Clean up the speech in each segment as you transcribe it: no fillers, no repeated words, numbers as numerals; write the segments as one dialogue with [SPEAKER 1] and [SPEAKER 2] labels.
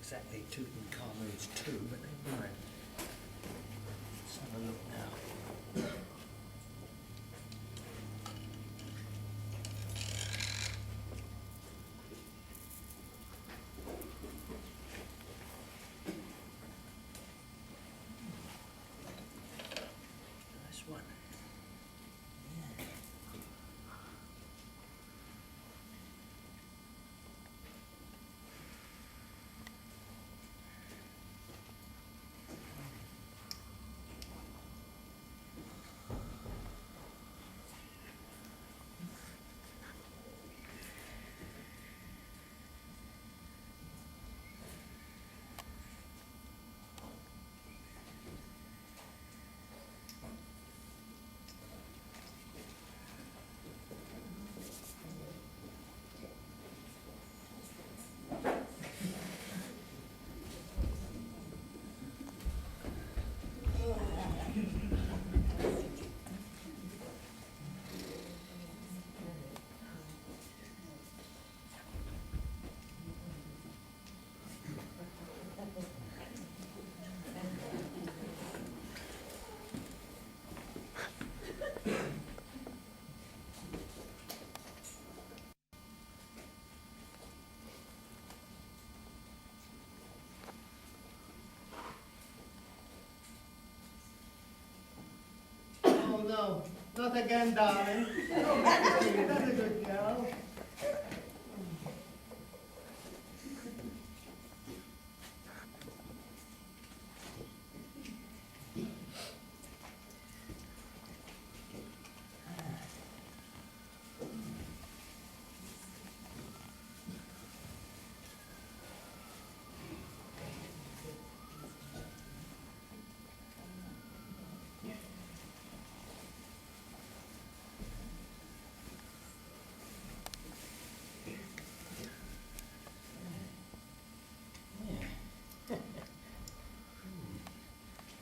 [SPEAKER 1] exactly Tutankhamun's tomb, but never mind. Let's have a look now. Nice one. Yeah.
[SPEAKER 2] Oh no, not again, darling. Oh, that's a good girl.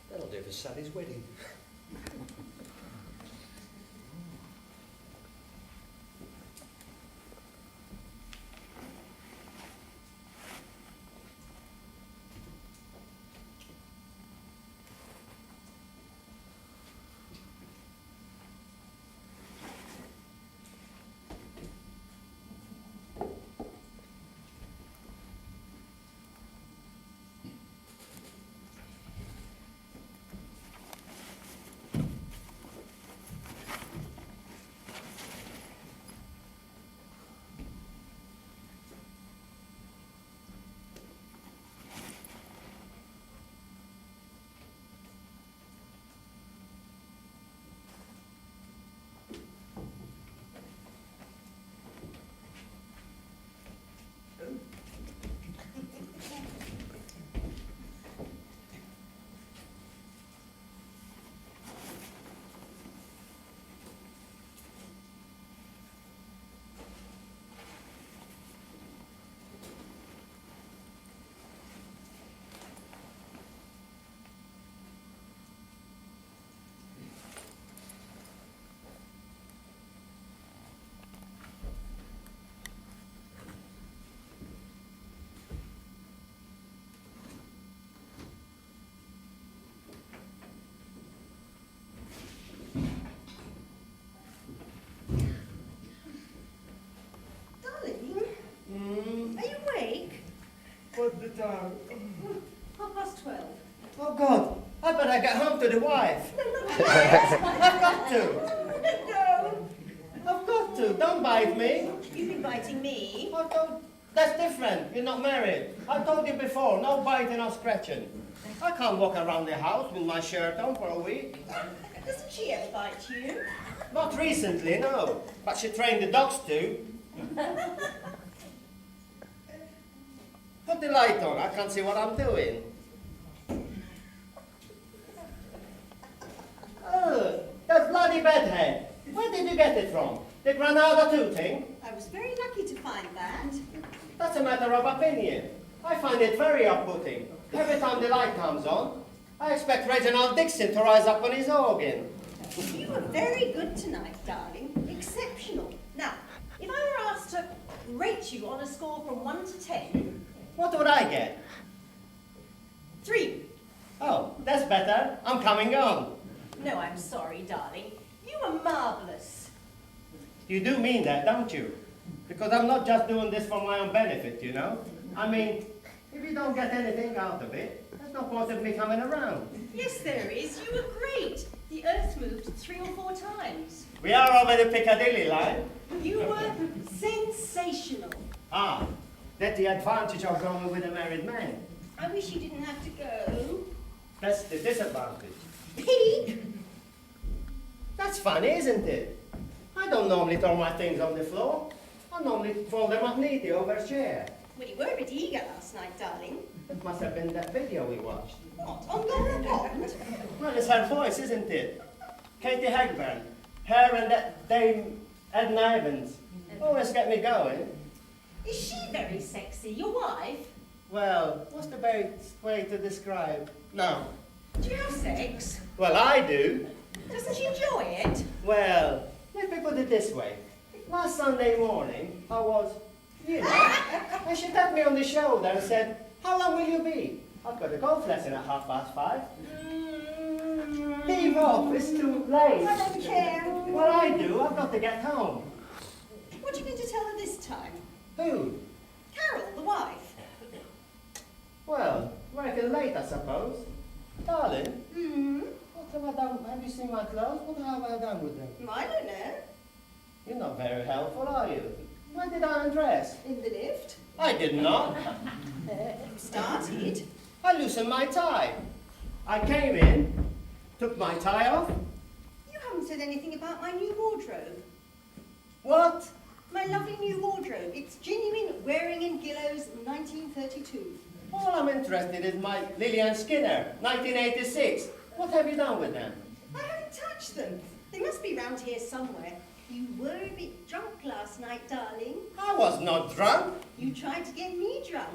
[SPEAKER 1] That'll do for Sally's wedding. What's the time?
[SPEAKER 3] 12:30.
[SPEAKER 2] Oh God, I better get home to the wife.
[SPEAKER 3] No, not yet.
[SPEAKER 2] I've got to.
[SPEAKER 3] No.
[SPEAKER 2] I've got to. Don't bite me.
[SPEAKER 3] You've been biting me.
[SPEAKER 2] I told, that's different. You're not married. I told you before, no biting or scratching. I can't walk around the house with my shirt on for a week.
[SPEAKER 3] Doesn't she ever bite you?
[SPEAKER 2] Not recently, no. But she trained the dogs to. Put the light on. I can't see what I'm doing. Oh, that bloody bedhead. Where did you get it from? The Granada tooting?
[SPEAKER 3] I was very lucky to find that.
[SPEAKER 2] That's a matter of opinion. I find it very off-putting. Every time the light comes on, I expect Reginald Dixon to rise up on his organ.
[SPEAKER 3] You were very good tonight, darling. Exceptional. Now, if I were asked to rate you on a score from 1 to 10...
[SPEAKER 2] What would I get?
[SPEAKER 3] 3.
[SPEAKER 2] Oh, that's better. I'm coming on.
[SPEAKER 3] No, I'm sorry, darling. You were marvellous.
[SPEAKER 2] You do mean that, don't you? Because I'm not just doing this for my own benefit, you know? I mean, if you don't get anything out of it, there's no point of me coming around.
[SPEAKER 3] Yes, there is. You were great. The earth moved 3 or 4 times.
[SPEAKER 2] We are over the Piccadilly line.
[SPEAKER 3] You were sensational.
[SPEAKER 2] Ah, that's the advantage of going with a married man.
[SPEAKER 3] I wish you didn't have to go.
[SPEAKER 2] That's the disadvantage.
[SPEAKER 3] Pig!
[SPEAKER 2] That's funny, isn't it? I don't normally throw my things on the floor. I normally fold them up neatly over a chair.
[SPEAKER 3] Well, you were a bit eager last night, darling.
[SPEAKER 2] It must have been that video we watched.
[SPEAKER 3] What, on Laura Pond?
[SPEAKER 2] Well, it's her voice, isn't it? Katie Hagburn. Her and that Dame Edna Evans. Always get me going.
[SPEAKER 3] Is she very sexy, your wife?
[SPEAKER 2] Well, what's the best way to describe? No.
[SPEAKER 3] Do you have sex?
[SPEAKER 2] Well, I do.
[SPEAKER 3] Doesn't she enjoy it?
[SPEAKER 2] Well, let me put it this way. Last Sunday morning, I was, you know, and she tapped me on the shoulder and said, "How long will you be?" "I've got a golf lesson at 5:30. Leave off, it's too late.
[SPEAKER 3] I don't care.
[SPEAKER 2] Well, I do, I've got to get home.
[SPEAKER 3] What are you going to tell her this time?
[SPEAKER 2] Who?
[SPEAKER 3] Carol, the wife.
[SPEAKER 2] Well, working late, I suppose. Darling,
[SPEAKER 3] Hmm?
[SPEAKER 2] what have I done? Have you seen my clothes? What have I done with them?
[SPEAKER 3] I don't know.
[SPEAKER 2] You're not very helpful, are you? When did I undress?
[SPEAKER 3] In the lift?
[SPEAKER 2] I did not.
[SPEAKER 3] You started.
[SPEAKER 2] I loosened my tie. I came in, took my tie off.
[SPEAKER 3] You haven't said anything about my new wardrobe.
[SPEAKER 2] What?
[SPEAKER 3] My lovely new wardrobe. It's genuine Waring and Gillows 1932.
[SPEAKER 2] All I'm interested in is my Lillian Skinner, 1986. What have you done with them?
[SPEAKER 3] I haven't touched them. They must be round here somewhere. You were a bit drunk last night, darling.
[SPEAKER 2] I was not drunk.
[SPEAKER 3] You tried to get me drunk.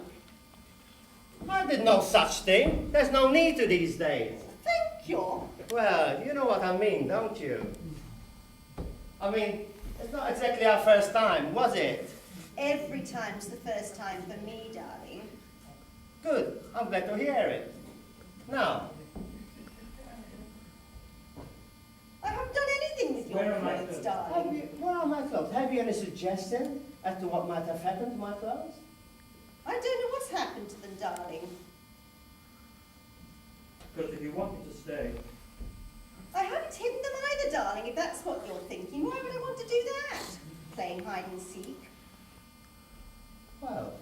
[SPEAKER 2] I did no such thing. There's no need to these days.
[SPEAKER 3] Thank you.
[SPEAKER 2] Well, you know what I mean, don't you? I mean, it's not exactly our first time, was it?
[SPEAKER 3] Every time's the first time for me, darling.
[SPEAKER 2] Good. I'm glad to hear it. Now,
[SPEAKER 3] I haven't done anything with your
[SPEAKER 1] Where are my
[SPEAKER 3] clothes,
[SPEAKER 1] clothes?
[SPEAKER 3] darling.
[SPEAKER 2] where are my clothes? Have you any suggestion as to what might have happened to my clothes?
[SPEAKER 3] I don't know what's happened to them, darling.
[SPEAKER 1] Because if you wanted to stay,
[SPEAKER 3] I haven't hidden them either, darling, if that's what you're thinking. Why would I want to do that? Playing hide and seek.
[SPEAKER 2] Well,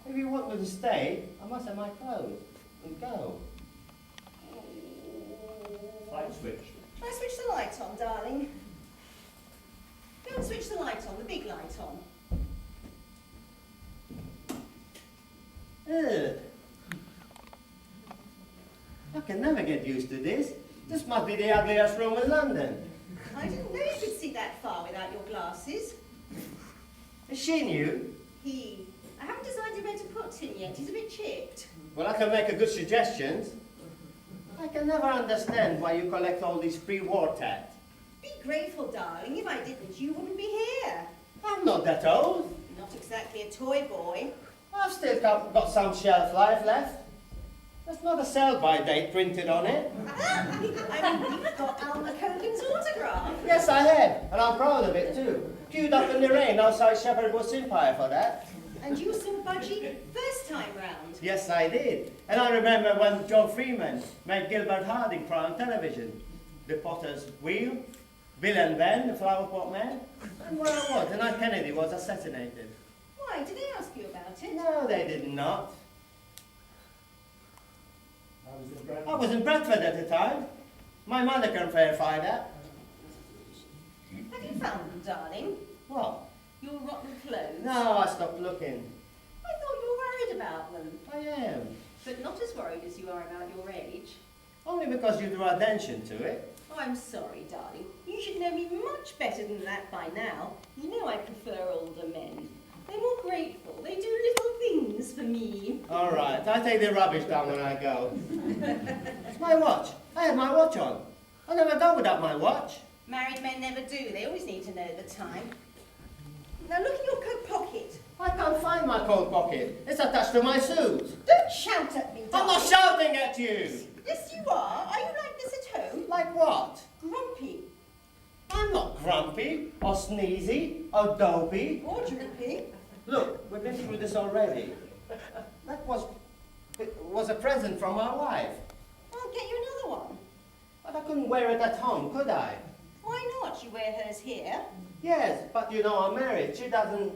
[SPEAKER 2] if you want me to stay, I must have my clothes and go.
[SPEAKER 1] light switch.
[SPEAKER 3] Shall I switch the light on, darling? Go and switch the light on, the big light on.
[SPEAKER 2] Ugh. I can never get used to this. This must be the ugliest room in London.
[SPEAKER 3] I didn't know you could see that far without your glasses.
[SPEAKER 2] Is she new?
[SPEAKER 3] I haven't decided where to put him yet. He's a bit chipped.
[SPEAKER 2] Well, I can make a good suggestions. I can never understand why you collect all these pre-war tats.
[SPEAKER 3] Be grateful, darling. If I didn't, you wouldn't be here.
[SPEAKER 2] I'm not that old.
[SPEAKER 3] Not exactly a toy boy.
[SPEAKER 2] I've still got some shelf life left. There's not a sell-by date printed on it.
[SPEAKER 3] I mean, you've got Alma Cogan's autograph.
[SPEAKER 2] Yes, I have, and I'm proud of it too. Queued up in the rain outside Shepherd Bush Empire for that.
[SPEAKER 3] And you saw Budgie first time round.
[SPEAKER 2] Yes, I did. And I remember when John Freeman made Gilbert Harding cry on television. The Potter's Wheel, Bill and Ben, the Flower Pot Man, and where I was, and Aunt Kennedy was assassinated.
[SPEAKER 3] Why, did they ask you about it?
[SPEAKER 2] No, they did not.
[SPEAKER 1] I was in Bradford.
[SPEAKER 2] I was in Bradford at the time. My mother can verify that.
[SPEAKER 3] Have you found them, darling?
[SPEAKER 2] What?
[SPEAKER 3] Your rotten clothes?
[SPEAKER 2] No, I stopped looking.
[SPEAKER 3] I thought you were worried about them.
[SPEAKER 2] I am.
[SPEAKER 3] But not as worried as you are about your age.
[SPEAKER 2] Only because you drew attention to it.
[SPEAKER 3] Oh, I'm sorry, darling. You should know me much better than that by now. You know I prefer older men. They're more grateful. They do little things for me.
[SPEAKER 2] All right, I take the rubbish down when I go. It's my watch. I have my watch on. I never go without my watch.
[SPEAKER 3] Married men never do. They always need to know the time. Now look in your coat pocket.
[SPEAKER 2] I can't find my coat pocket. It's attached to my suit.
[SPEAKER 3] Don't shout at me,
[SPEAKER 2] I'm
[SPEAKER 3] darling.
[SPEAKER 2] not shouting at you.
[SPEAKER 3] Yes, you are. Are you like this at home?
[SPEAKER 2] Like what?
[SPEAKER 3] Grumpy.
[SPEAKER 2] I'm not grumpy, or sneezy, or dopey.
[SPEAKER 3] Or droopy.
[SPEAKER 2] Look, we've been through this already. That was a present from my wife.
[SPEAKER 3] I'll get you another one.
[SPEAKER 2] But I couldn't wear it at home, could I?
[SPEAKER 3] Why not? You wear hers here.
[SPEAKER 2] Yes, but you know I'm married. She doesn't...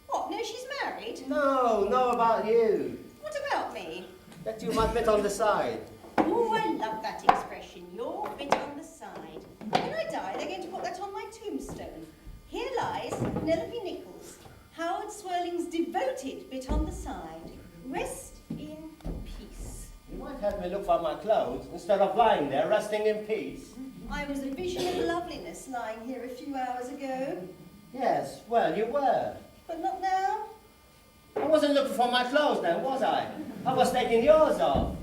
[SPEAKER 3] What? No, she's married?
[SPEAKER 2] No about you.
[SPEAKER 3] What about me?
[SPEAKER 2] That you might bit on the side.
[SPEAKER 3] Oh, I love that expression. You're bit on the side. When I die, they're going to put that on my tombstone. Here lies Penelope Nichols, Howard Swirling's devoted bit on the side. Rest in peace.
[SPEAKER 2] You might have me look for my clothes instead of lying there resting in peace.
[SPEAKER 3] I was a vision of loveliness lying here a few hours ago,
[SPEAKER 2] Yes, well, you were.
[SPEAKER 3] but not now.
[SPEAKER 2] I wasn't looking for my clothes then, was I? I was taking yours off.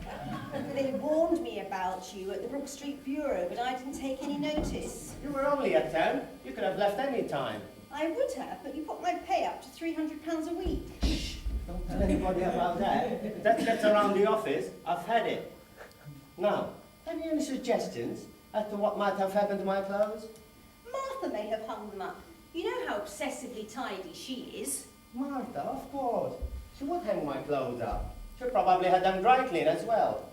[SPEAKER 3] They warned me about you at the Brook Street Bureau, but I didn't take any notice.
[SPEAKER 2] You were only at 10. You could have left any time.
[SPEAKER 3] I would have, but you put my pay up to £300 a week.
[SPEAKER 2] Don't tell anybody about that. That gets around the office. I've had it. Now, have you any suggestions as to what might have happened to my clothes?
[SPEAKER 3] Martha may have hung them up. You know how obsessively tidy she is.
[SPEAKER 2] Martha, of course. She would hang my clothes up. She probably had them dry cleaned as well.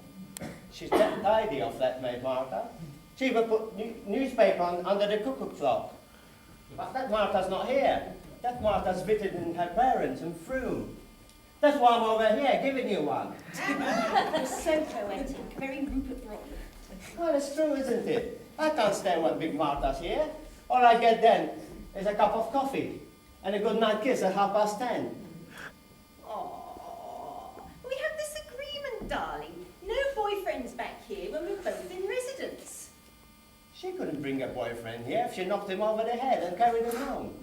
[SPEAKER 2] She's that tidy off that maid, Martha. She even put newspaper under the cuckoo clock. But that Martha's not here. That Martha's visiting her parents and Froome. That's why I'm over here giving you one.
[SPEAKER 3] You're so poetic, very Rupert Brooke.
[SPEAKER 2] Well, it's true, isn't it? I can't stay when Big Martha's here. All I get then is a cup of coffee and a good night kiss at 10:30.
[SPEAKER 3] Aww. We have this agreement, darling. No boyfriends back here when we're both in residence.
[SPEAKER 2] She couldn't bring her boyfriend here if she knocked him over the head and carried him home.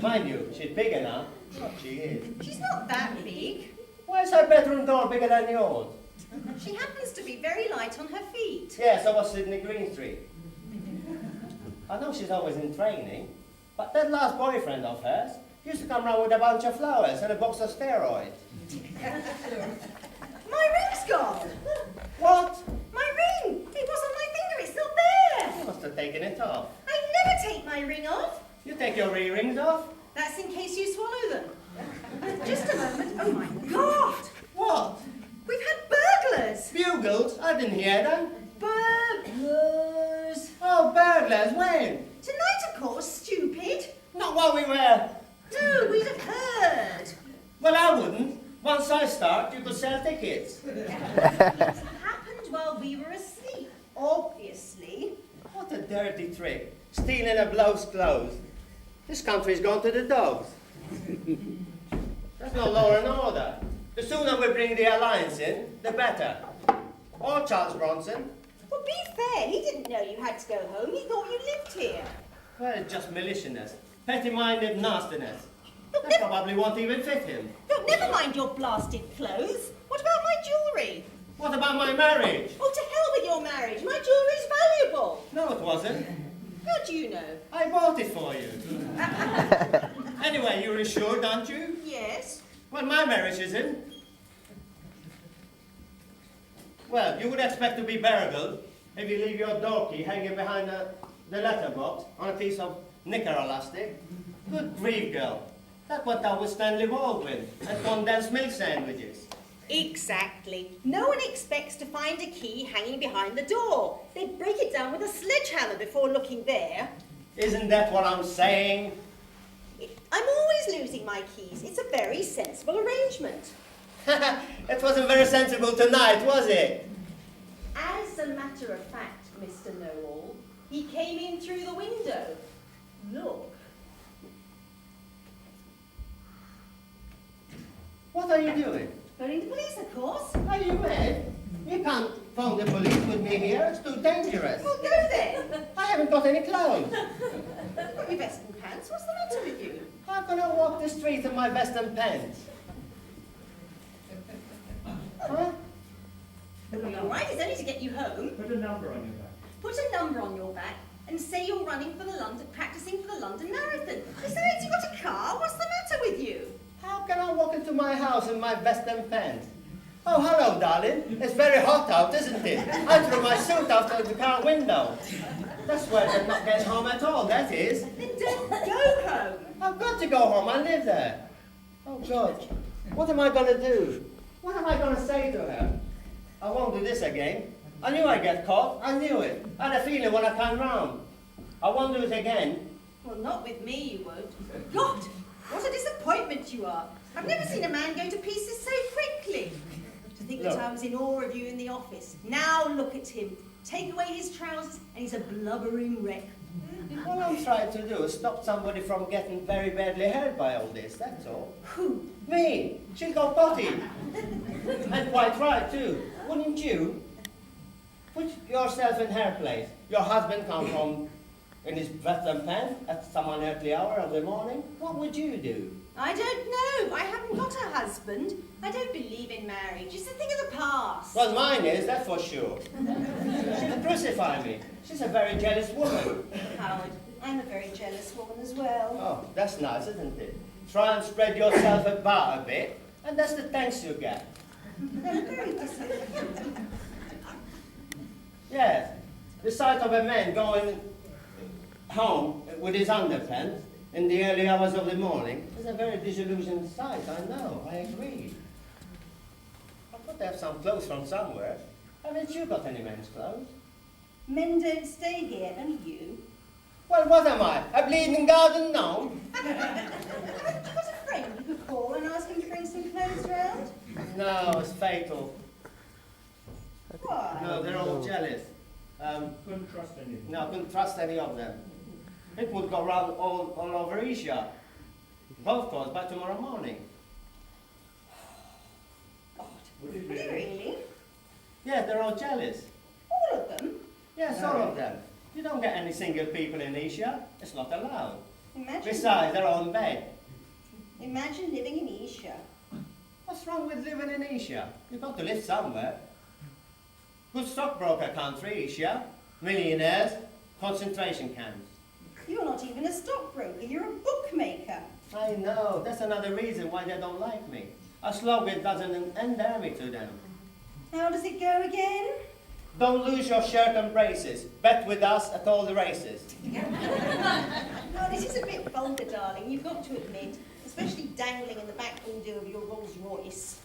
[SPEAKER 2] Mind you, she's bigger now. What she is.
[SPEAKER 3] She's not that big.
[SPEAKER 2] Why is her bedroom door bigger than yours?
[SPEAKER 3] She happens to be very light on her feet.
[SPEAKER 2] Yeah, so was Sydney Greenstreet. I know she's always in training, but that last boyfriend of hers used to come round with a bunch of flowers and a box of steroids.
[SPEAKER 3] My ring's gone.
[SPEAKER 2] What?
[SPEAKER 3] My ring. It was on my finger. It's not there.
[SPEAKER 2] You must have taken it off.
[SPEAKER 3] I never take my ring off.
[SPEAKER 2] You take your earrings off?
[SPEAKER 3] That's in case you swallow them. Just a moment. Oh my God.
[SPEAKER 2] What?
[SPEAKER 3] We've had burglars.
[SPEAKER 2] Bugles? I didn't hear them.
[SPEAKER 3] Burglars.
[SPEAKER 2] Oh, burglars, when?
[SPEAKER 3] Tonight, of course, stupid.
[SPEAKER 2] Not while we were.
[SPEAKER 3] No, we'd have heard.
[SPEAKER 2] Well, I wouldn't. Once I start, you could sell tickets.
[SPEAKER 3] It happened while we were asleep, obviously.
[SPEAKER 2] What a dirty trick. Stealing a bloke's clothes. This country's gone to the dogs. There's no law and order. The sooner we bring the alliance in, the better. Or Charles Bronson.
[SPEAKER 3] Well, be fair, he didn't know you had to go home. He thought you lived here.
[SPEAKER 2] Well, it's just maliciousness. Petty-minded nastiness.
[SPEAKER 3] Look,
[SPEAKER 2] That probably won't even fit him.
[SPEAKER 3] Look, never mind your blasted clothes. What about my jewellery?
[SPEAKER 2] What about my marriage?
[SPEAKER 3] Oh, to hell with your marriage. My jewellery's valuable.
[SPEAKER 2] No, it wasn't.
[SPEAKER 3] How do you know?
[SPEAKER 2] I bought it for you. Anyway, you're insured, aren't you?
[SPEAKER 3] Yes.
[SPEAKER 2] Well, my marriage isn't. Well, you would expect to be burgled if you leave your door key hanging behind the letterbox on a piece of knicker elastic. Good grief, girl. That went out with Stanley Baldwin and condensed milk sandwiches.
[SPEAKER 3] Exactly. No one expects to find a key hanging behind the door. They'd break it down with a sledgehammer before looking there.
[SPEAKER 2] Isn't that what I'm saying?
[SPEAKER 3] I'm always losing my keys. It's a very sensible arrangement.
[SPEAKER 2] It wasn't very sensible tonight, was it?
[SPEAKER 3] As a matter of fact, Mr. Know-all, he came in through the window. Look.
[SPEAKER 2] What are you doing?
[SPEAKER 3] Phoning the police, of course.
[SPEAKER 2] Are you mad? You can't phone the police with me here. It's too dangerous.
[SPEAKER 3] Well, go then.
[SPEAKER 2] I haven't got any clothes.
[SPEAKER 3] You've got your vest and pants. What's the matter with you?
[SPEAKER 2] How can I walk the street in my vest and pants? Huh?
[SPEAKER 3] It'll be all right. It's only to get you home.
[SPEAKER 1] Put a number on your back.
[SPEAKER 3] Put a number on your back and say you're running for the London, practicing for the London Marathon. Besides, you got a car. What's the matter with you?
[SPEAKER 2] How can I walk into my house in my vest and pants? Oh, hello, darling. It's very hot out, isn't it? I threw my suit out of the car window. That's why they're not getting home at all, that is.
[SPEAKER 3] Then don't go home.
[SPEAKER 2] I've got to go home. I live there. Oh, God. What am I going to do? What am I going to say to her? I won't do this again. I knew I'd get caught. I knew it. I had a feeling when I came round. I won't do it again.
[SPEAKER 3] Well, not with me, you won't. God, what a disappointment you are. I've never seen a man go to pieces so quickly. To think that I was in awe of you in the office. Now look at him. Take away his trousers and he's a blubbering wreck.
[SPEAKER 2] All I'm trying to do is stop somebody from getting very badly hurt by all this, that's all.
[SPEAKER 3] Who?
[SPEAKER 2] Me! She'll go potty. And quite right, too. Wouldn't you? Put yourself in her place. Your husband comes home in his vest and pants at some unearthly hour of the morning. What would you do?
[SPEAKER 3] I don't know. I haven't got a husband. I don't believe in marriage. It's a thing of the past.
[SPEAKER 2] Well, mine is, that's for sure. She'll crucify me. She's a very jealous woman.
[SPEAKER 3] Howard, I'm a very jealous woman as well.
[SPEAKER 2] Oh, that's nice, isn't it? Try and spread yourself about a bit, and that's the thanks you get.
[SPEAKER 3] I'm very disappointed.
[SPEAKER 2] Yes, the sight of a man going home with his underpants in the early hours of the morning is a very disillusioned sight, I know, I agree. I've got to have some clothes from somewhere. Haven't you got any men's clothes?
[SPEAKER 3] Men don't stay here, only you.
[SPEAKER 2] Well, what am I, a bleeding garden gnome?
[SPEAKER 3] Haven't you got a friend you could call and ask him to bring some clothes round?
[SPEAKER 2] No, it's fatal.
[SPEAKER 3] Why?
[SPEAKER 2] No, they're all jealous.
[SPEAKER 1] Couldn't trust anyone.
[SPEAKER 2] No, I couldn't trust any of them. It would go round all over Asia. Golf course by tomorrow morning.
[SPEAKER 3] God.
[SPEAKER 1] Would it
[SPEAKER 3] Really? Really?
[SPEAKER 2] Yeah, they're all jealous.
[SPEAKER 3] All of them?
[SPEAKER 2] Yes, all of them. You don't get any single people in Asia. It's not allowed.
[SPEAKER 3] Imagine,
[SPEAKER 2] Besides, they're all in bed.
[SPEAKER 3] imagine living in Asia.
[SPEAKER 2] What's wrong with living in Asia? You've got to live somewhere. Good stockbroker country, Asia. Millionaires, concentration camps.
[SPEAKER 3] You're not even a stockbroker, you're a bookmaker.
[SPEAKER 2] I know. That's another reason why they don't like me. A slogan doesn't endear me to them.
[SPEAKER 3] How does it go again?
[SPEAKER 2] Don't lose your shirt and braces. Bet with us at all the races.
[SPEAKER 3] Oh, this is a bit vulgar, darling, you've got to admit. Especially dangling in the back window of your Rolls Royce.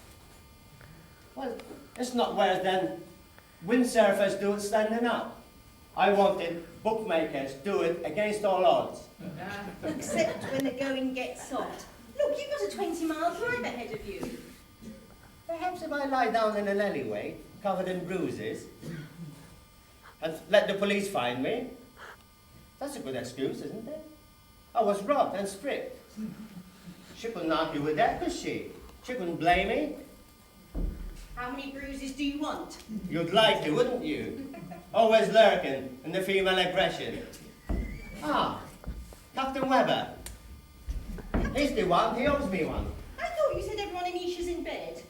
[SPEAKER 2] Well, it's not worse than windsurfers do it standing up. I wanted bookmakers do it against all odds.
[SPEAKER 3] Except when the going gets soft. Look, you've got a 20-mile drive ahead of you.
[SPEAKER 2] Perhaps if I lie down in an alleyway, covered in bruises, and let the police find me, that's a good excuse, isn't it? I was robbed and stripped. She couldn't argue with that, could she? She couldn't blame me.
[SPEAKER 3] How many bruises do you want?
[SPEAKER 2] You'd like to, wouldn't you? Always lurking in the female aggression. Ah, Captain Webber. He's the one, he owes me one.
[SPEAKER 3] I thought you said everyone in Isha's in bed.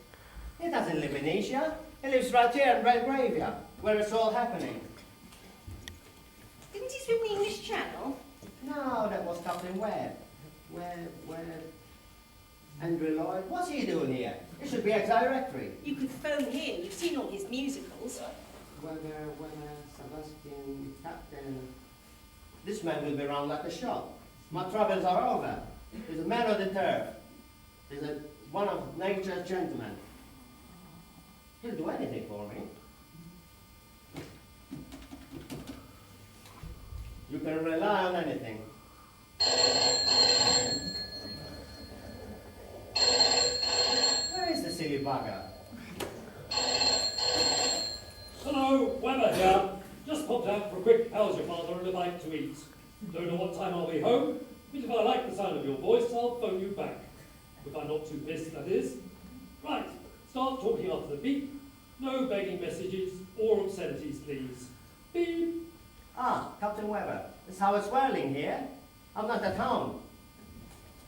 [SPEAKER 2] He doesn't live in Asia. He lives right here in Belgravia, where it's all happening.
[SPEAKER 3] Didn't he swim the English Channel?
[SPEAKER 2] No, that was Captain Webb. Where? Andrew Lloyd? What's he doing here? He should be ex-directory.
[SPEAKER 3] You could phone him. You've seen all his musicals.
[SPEAKER 2] Whether, Sebastian, Captain... This man will be round like a shot. My troubles are over. He's a man of the turf. He's one of nature's gentlemen. He'll do anything for me. You can rely on anything. Where is the silly bugger?
[SPEAKER 4] Hello, Webber here. Just popped out for a quick how's your father and a bite to eat. Don't know what time I'll be home, but if I like the sound of your voice, I'll phone you back. If I'm not too pissed, that is. Right, start talking after the beep. No begging messages or obscenities, please. Beep.
[SPEAKER 2] Ah, Captain Webber. It's Howard Swirling here. I'm not at home.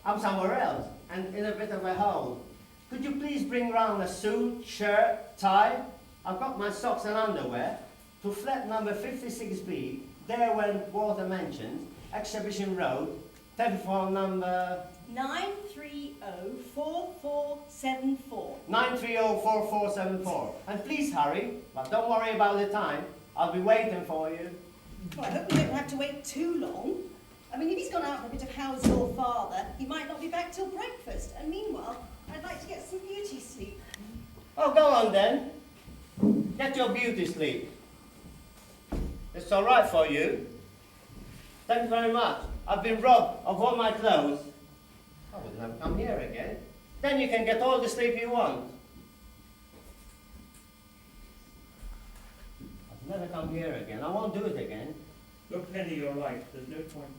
[SPEAKER 2] I'm somewhere else, and in a bit of a hole. Could you please bring round a suit, shirt, tie? I've got my socks and underwear to flat number 56B, there went Water Mansions, Exhibition Road, telephone number
[SPEAKER 3] 9304474.
[SPEAKER 2] 9304474. And please hurry, but don't worry about the time. I'll be waiting for you.
[SPEAKER 3] Well, I hope we don't have to wait too long. I mean, if he's gone out for a bit of how's your father, he might not be back till breakfast. And meanwhile, I'd like to get some beauty sleep.
[SPEAKER 2] Oh, go on then. Get your beauty sleep. It's all right for you. Thank you very much. I've been robbed of all my clothes. I would never come here again. Then you can get all the sleep you want. I'll never come here again. I won't do it again.
[SPEAKER 1] Look, Penny, you're right. There's no point.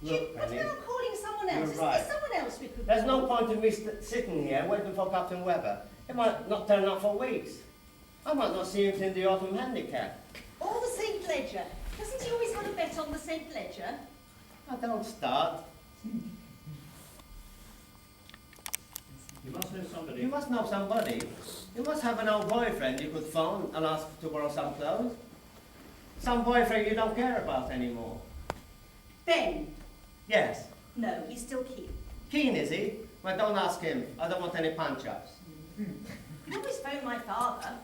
[SPEAKER 2] Look,
[SPEAKER 3] What
[SPEAKER 2] Penny,
[SPEAKER 3] about calling someone else?
[SPEAKER 2] you're
[SPEAKER 3] Is
[SPEAKER 2] right.
[SPEAKER 3] there someone else we could
[SPEAKER 2] there's no
[SPEAKER 3] call?
[SPEAKER 2] point in me sitting here waiting for Captain Webber. He might not turn up for weeks. I might not see him in the autumn handicap.
[SPEAKER 3] Or the St. Ledger. Doesn't he always have a bet on the St. Ledger?
[SPEAKER 2] I don't start.
[SPEAKER 1] You must know somebody.
[SPEAKER 2] You must know somebody. You must have an old boyfriend you could phone and ask to borrow some clothes. Some boyfriend you don't care about anymore.
[SPEAKER 3] Ben.
[SPEAKER 2] Yes.
[SPEAKER 3] No, he's still keen.
[SPEAKER 2] Keen, is he? Well, don't ask him. I don't want any punch-ups.
[SPEAKER 3] You always phone my father.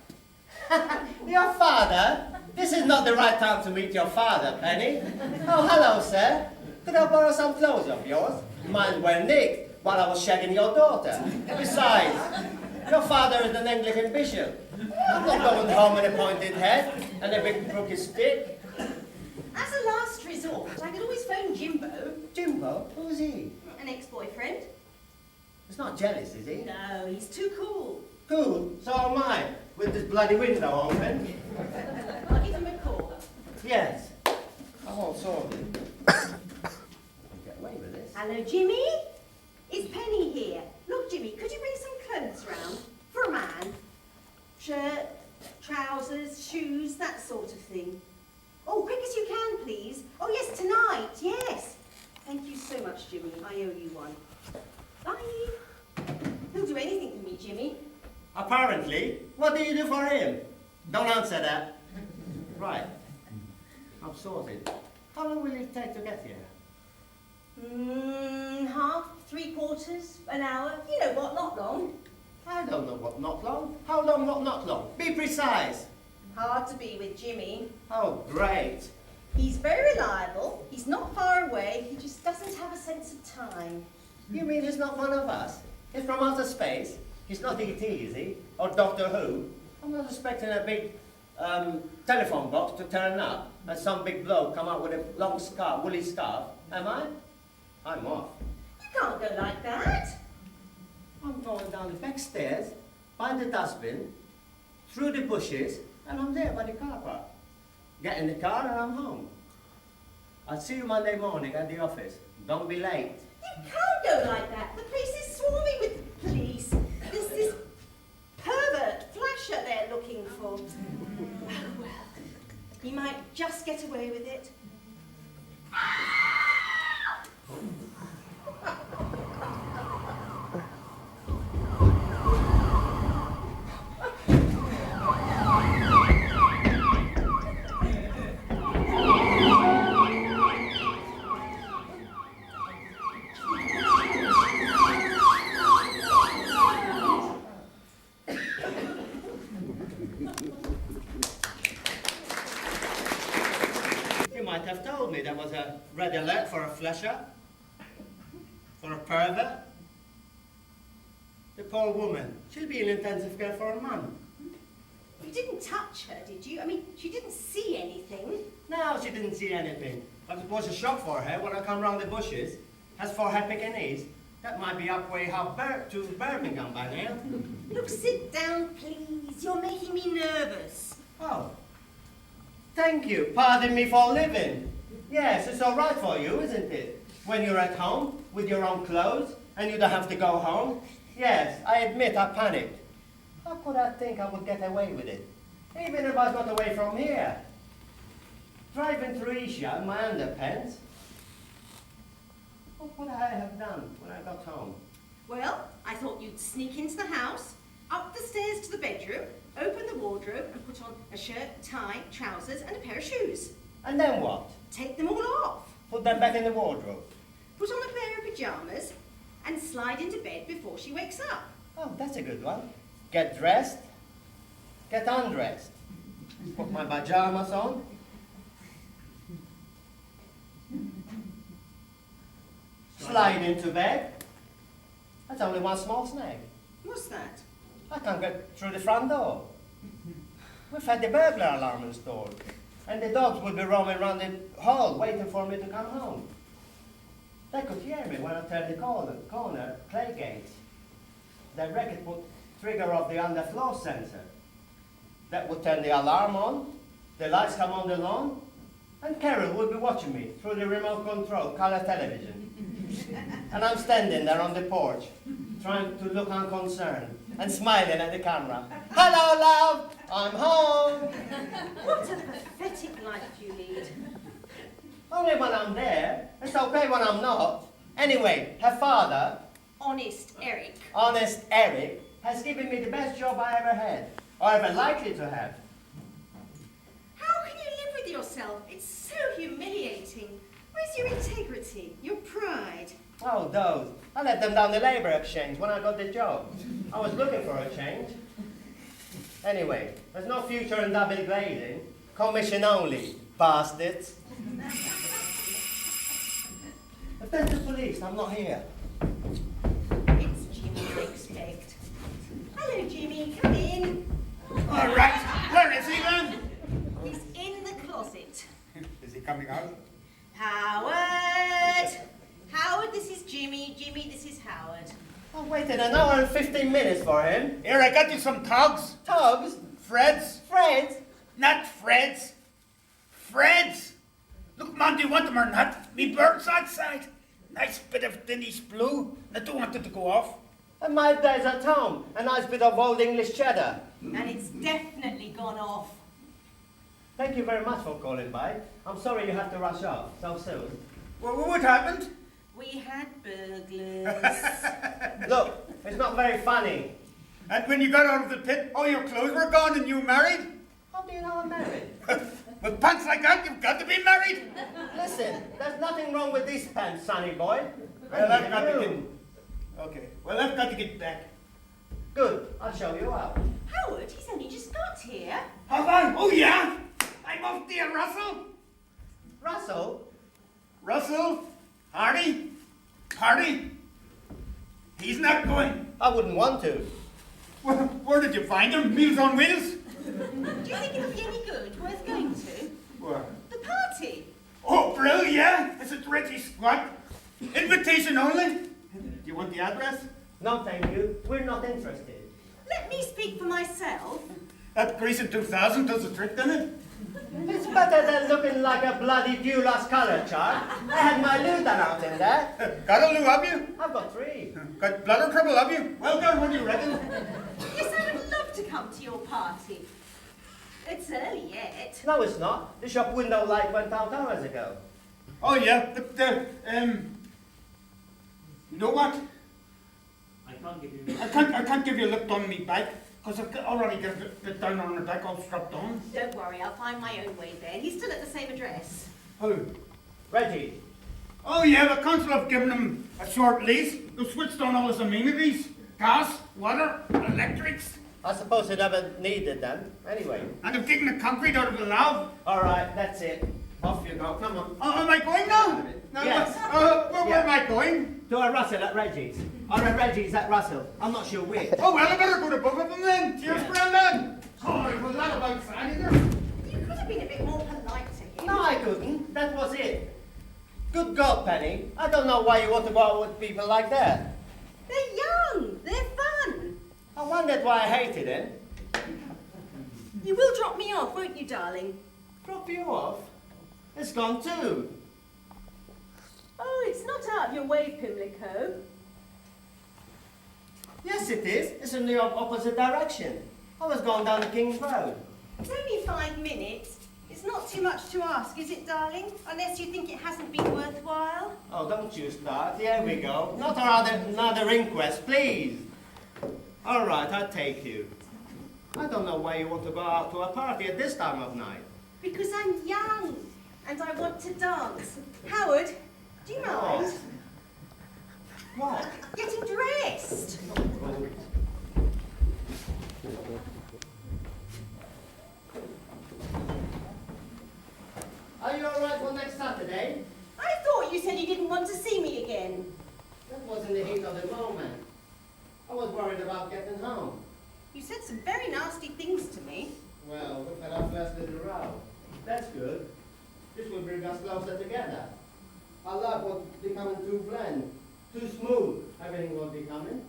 [SPEAKER 2] Your father? This is not the right time to meet your father, Penny. Oh, hello, sir. Could I borrow some clothes of yours? Mine were nicked while I was shagging your daughter. Besides, your father is an Anglican bishop. I'm not going home with a pointed head and a big crooked stick.
[SPEAKER 3] As a last resort, I could always phone Jimbo,
[SPEAKER 2] Jimbo? Who's he?
[SPEAKER 3] an ex-boyfriend.
[SPEAKER 2] He's not jealous, is he?
[SPEAKER 3] No, he's too cool.
[SPEAKER 2] Cool, so am I, with this bloody window open.
[SPEAKER 3] I'll give him a call.
[SPEAKER 2] Yes. I'm all sorted. I can get away with this.
[SPEAKER 3] Hello, Jimmy. It's Penny here. Look, Jimmy, could you bring some clothes round for a man? Shirt, trousers, shoes, that sort of thing. Oh, quick as you can, please. Oh, yes, tonight, yes. Thank you so much, Jimmy. I owe you one. Bye. He'll do anything for me, Jimmy.
[SPEAKER 2] Apparently. What do you do for him? Don't answer that. Right. I'm sorted. How long will it take to get here?
[SPEAKER 3] Half, 3/4, an hour. You know what, not long.
[SPEAKER 2] I don't know what not long. How long, what not long? Be precise.
[SPEAKER 3] Hard to be with Jimmy.
[SPEAKER 2] Oh, great.
[SPEAKER 3] He's very reliable. He's not far away. He just doesn't have a sense of time.
[SPEAKER 2] You mean he's not one of us? He's from outer space? He's not E.T., is he? Or Doctor Who? I'm not expecting a big telephone box to turn up and some big bloke come out with a long scarf, woolly scarf. Am I? I'm off.
[SPEAKER 3] You can't go like that.
[SPEAKER 2] I'm going down the back stairs, by the dustbin, through the bushes, and I'm there by the car park. Get in the car and I'm home. I'll see you Monday morning at the office. Don't be late.
[SPEAKER 3] You can't go like that. The place is swarming with police. There's this pervert flasher they're looking for. Oh, well. He might just get away with it.
[SPEAKER 2] You might have told me there was a red alert for a flasher, for a pervert. The poor woman, she'll be in intensive care for a month.
[SPEAKER 3] You didn't touch her, did you? I mean, she didn't see anything.
[SPEAKER 2] No, she didn't see anything. But it was a shock for her when I come round the bushes. As for her Pekingese, that might be halfway to Birmingham by now.
[SPEAKER 3] Look, sit down, please. You're making me nervous.
[SPEAKER 2] Oh. Thank you. Pardon me for living. Yes, it's all right for you, isn't it? When you're at home with your own clothes and you don't have to go home. Yes, I admit I panicked. How could I think I would get away with it? Even if I got away from here. Driving through Isha in my underpants. What would I have done when I got home?
[SPEAKER 3] Well, I thought you'd sneak into the house, up the stairs to the bedroom, open the wardrobe and put on a shirt, tie, trousers and a pair of shoes.
[SPEAKER 2] And then what?
[SPEAKER 3] Take them all off.
[SPEAKER 2] Put them back in the wardrobe.
[SPEAKER 3] Put on a pair of pyjamas and slide into bed before she wakes up.
[SPEAKER 2] Oh, that's a good one. Get dressed, get undressed. Put my pajamas on. Slide into bed. That's only one small snag.
[SPEAKER 3] What's that?
[SPEAKER 2] I can't get through the front door. We've had the burglar alarm installed, and the dogs will be roaming around the hall waiting for me to come home. They could hear me when I turn the corner, clay gates. The racket would trigger off the underfloor sensor. That would turn the alarm on, the lights come on the lawn, and Carol would be watching me through the remote control color television. And I'm standing there on the porch, trying to look unconcerned and smiling at the camera. Hello, love, I'm home.
[SPEAKER 3] What a pathetic life you lead.
[SPEAKER 2] Only when I'm there. It's okay when I'm not. Anyway, her father,
[SPEAKER 3] Honest Eric.
[SPEAKER 2] Honest Eric, has given me the best job I ever had, or ever likely to have.
[SPEAKER 3] How can you live with yourself? It's so humiliating. Where's your integrity, your pride?
[SPEAKER 2] Oh, those. I let them down the labor exchange when I got the job. I was looking for a change. Anyway, there's no future in double glazing. Commission only, bastards. If there's the police, I'm not here.
[SPEAKER 3] It's Jimmy, I expect. Hello, Jimmy. Come in.
[SPEAKER 5] All right. Where is he then?
[SPEAKER 3] He's in the closet.
[SPEAKER 5] Is he coming out?
[SPEAKER 3] Howard! Howard, this is Jimmy. Jimmy, this is Howard.
[SPEAKER 2] I waited an hour and 15 minutes for him.
[SPEAKER 5] Here, I got you some togs.
[SPEAKER 2] Tugs?
[SPEAKER 5] Freds.
[SPEAKER 2] Friends?
[SPEAKER 5] Not Freds. Freds. Look, man, do you want them or not? Me bird's outside. Nice bit of Denny's blue. I don't want it to go off.
[SPEAKER 2] And my days at home. A nice bit of old English cheddar.
[SPEAKER 3] And it's definitely gone off.
[SPEAKER 2] Thank you very much for calling by. I'm sorry you have to rush off so soon.
[SPEAKER 5] Well, what happened?
[SPEAKER 3] We had burglars.
[SPEAKER 2] Look, it's not very funny.
[SPEAKER 5] And when you got out of the pit, all your clothes were gone and you were married?
[SPEAKER 2] How do you know I'm married?
[SPEAKER 5] With pants like that, you've got to be married.
[SPEAKER 2] Listen, there's nothing wrong with these pants, sonny boy.
[SPEAKER 5] Well, I've got to
[SPEAKER 2] You.
[SPEAKER 5] get... Okay. Well, I've got to get back.
[SPEAKER 2] Good, I'll show you out.
[SPEAKER 3] Howard, he's only just got here.
[SPEAKER 5] Have I? Oh, yeah? I'm off there, Russell.
[SPEAKER 2] Russell?
[SPEAKER 5] Russell? Hardy? Hardy? He's not going.
[SPEAKER 2] I wouldn't want to.
[SPEAKER 5] Where did you find him? Meals on Wheels?
[SPEAKER 3] Do you think it'll be any good? Worth going to?
[SPEAKER 5] Where?
[SPEAKER 3] The party.
[SPEAKER 5] Oh, Brill, yeah. It's at Reggie's squad. Invitation only. Do you want the address?
[SPEAKER 2] No, thank you. We're not interested.
[SPEAKER 3] Let me speak for myself.
[SPEAKER 5] That Grease in 2000 does a trick, doesn't it?
[SPEAKER 2] It's better than looking like a bloody Dewla's colour chart. I had my loo done out in there.
[SPEAKER 5] Got a loo, have you?
[SPEAKER 2] I've got 3.
[SPEAKER 5] Got bladder trouble, have you? Well done, what do you reckon?
[SPEAKER 3] Yes, I would love to come to your party. It's early yet.
[SPEAKER 2] No, it's not. The shop window light went out hours ago.
[SPEAKER 5] Oh, yeah. You know what?
[SPEAKER 4] I can't give you...
[SPEAKER 5] I can't give you a lift on me back, because I've already got a bit down on the back all strapped on.
[SPEAKER 3] Don't worry, I'll find my own way there. He's still at the same address.
[SPEAKER 5] Who?
[SPEAKER 2] Reggie.
[SPEAKER 5] Oh, yeah, the council have given him a short lease. They've switched on all his amenities. Gas, water, electrics.
[SPEAKER 2] I suppose he never needed them. Anyway.
[SPEAKER 5] And they've taken the concrete out of the lab.
[SPEAKER 2] All right, that's it. Off you go. Come on.
[SPEAKER 5] Oh, am I going now? No,
[SPEAKER 2] Yes.
[SPEAKER 5] where am I going?
[SPEAKER 2] To a Russell at Reggie's. Or a Reggie's at Russell. I'm not sure which.
[SPEAKER 5] Oh, well, I better go to both of them then. Cheers,
[SPEAKER 2] Yeah.
[SPEAKER 5] Brandon. Oh, it was not about sad either.
[SPEAKER 3] You could have been a bit more polite to him.
[SPEAKER 2] No, I couldn't. That was it. Good God, Penny. I don't know why you want to go out with people like that.
[SPEAKER 3] They're young. They're fun.
[SPEAKER 2] I wondered why I hated him.
[SPEAKER 3] You will drop me off, won't you, darling?
[SPEAKER 2] Drop you off? It's gone too.
[SPEAKER 3] Oh, it's not out of your way, Pimlico.
[SPEAKER 2] Yes, it is. It's in the opposite direction. I was going down the King's Road.
[SPEAKER 3] It's only 5 minutes. It's not too much to ask, is it, darling? Unless you think it hasn't been worthwhile.
[SPEAKER 2] Oh, don't you start. Here we go. Not another inquest, please. All right, I'll take you. I don't know why you want to go out to a party at this time of night.
[SPEAKER 3] Because I'm young and I want to dance. Howard, do you mind?
[SPEAKER 2] What?
[SPEAKER 3] Getting dressed.
[SPEAKER 2] Are you all right for next Saturday?
[SPEAKER 3] I thought you said you didn't want to see me again.
[SPEAKER 2] That was in the heat of the moment. I was worried about getting home.
[SPEAKER 3] You said some very nasty things to me.
[SPEAKER 2] Well, look at our first little row. That's good. This will bring us closer together. Our life won't becoming too bland, too smooth. Everything won't be coming.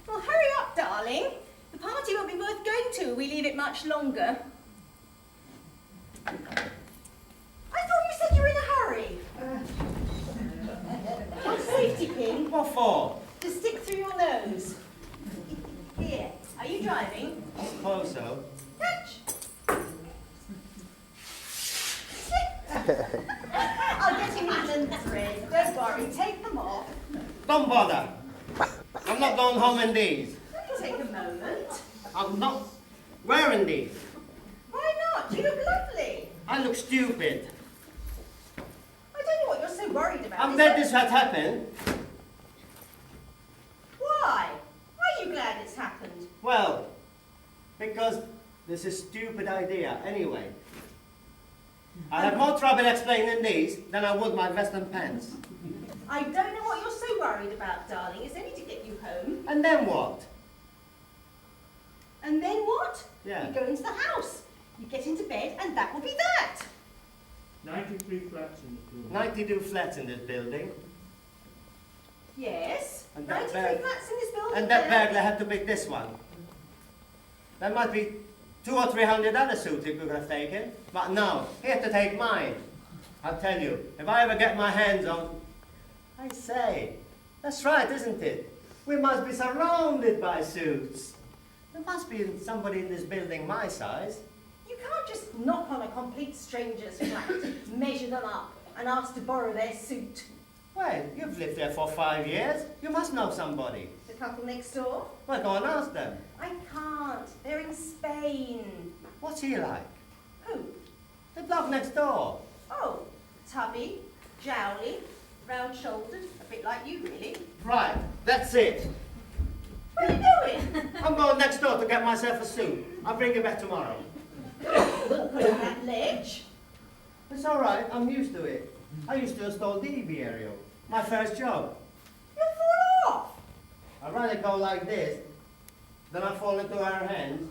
[SPEAKER 3] Well, hurry up, darling. The party won't be worth going to if we leave it much longer. I thought you said you were in a hurry. A safety pin
[SPEAKER 2] What for?
[SPEAKER 3] to stick through your nose. Here, are you driving?
[SPEAKER 2] I suppose so.
[SPEAKER 3] Catch! I'll get him needle and thread. Don't worry, take them off.
[SPEAKER 2] Don't bother. I'm not going home in these.
[SPEAKER 3] Only take a moment.
[SPEAKER 2] I'm not wearing these.
[SPEAKER 3] Why not? You look lovely.
[SPEAKER 2] I look stupid.
[SPEAKER 3] I don't know what you're so worried about.
[SPEAKER 2] I'm
[SPEAKER 3] Is
[SPEAKER 2] glad
[SPEAKER 3] there-
[SPEAKER 2] this had happened.
[SPEAKER 3] Why? Why are you glad it's happened?
[SPEAKER 2] Well, because this is a stupid idea anyway. I have more trouble explaining these than I would my vest and pants.
[SPEAKER 3] I don't know what you're so worried about, darling. It's only to get you home.
[SPEAKER 2] And then what?
[SPEAKER 3] And then what?
[SPEAKER 2] Yeah.
[SPEAKER 3] You go into the house. You get into bed, and that will be that.
[SPEAKER 4] 93 flats in the building.
[SPEAKER 2] 92 flats in this building.
[SPEAKER 3] Yes.
[SPEAKER 2] And that
[SPEAKER 3] 93
[SPEAKER 2] bag-
[SPEAKER 3] flats in this building.
[SPEAKER 2] And that
[SPEAKER 3] there.
[SPEAKER 2] burglar had to pick this one. There might be 200 or 300 other suits he could have taken, but no, he had to take mine. I'll tell you, if I ever get my hands on... I say, that's right, isn't it? We must be surrounded by suits. There must be somebody in this building my size.
[SPEAKER 3] You can't just knock on a complete stranger's flat, measure them up, and ask to borrow their suit.
[SPEAKER 2] Well, you've lived there for 5 years. You must know somebody.
[SPEAKER 3] The couple next door?
[SPEAKER 2] Well, go and ask them.
[SPEAKER 3] I can't. They're in Spain.
[SPEAKER 2] What's he like?
[SPEAKER 3] Who?
[SPEAKER 2] The bloke next door.
[SPEAKER 3] Oh, tubby, jowly, round-shouldered, a bit like you, really.
[SPEAKER 2] Right, that's it.
[SPEAKER 3] What are you doing?
[SPEAKER 2] I'm going next door to get myself a suit. I'll bring it back tomorrow.
[SPEAKER 3] Put on that ledge.
[SPEAKER 2] It's all right, I'm used to it. I used to install DB aerial. My first job.
[SPEAKER 3] You'll fall off.
[SPEAKER 2] I'd rather go like this than I fall into her hands.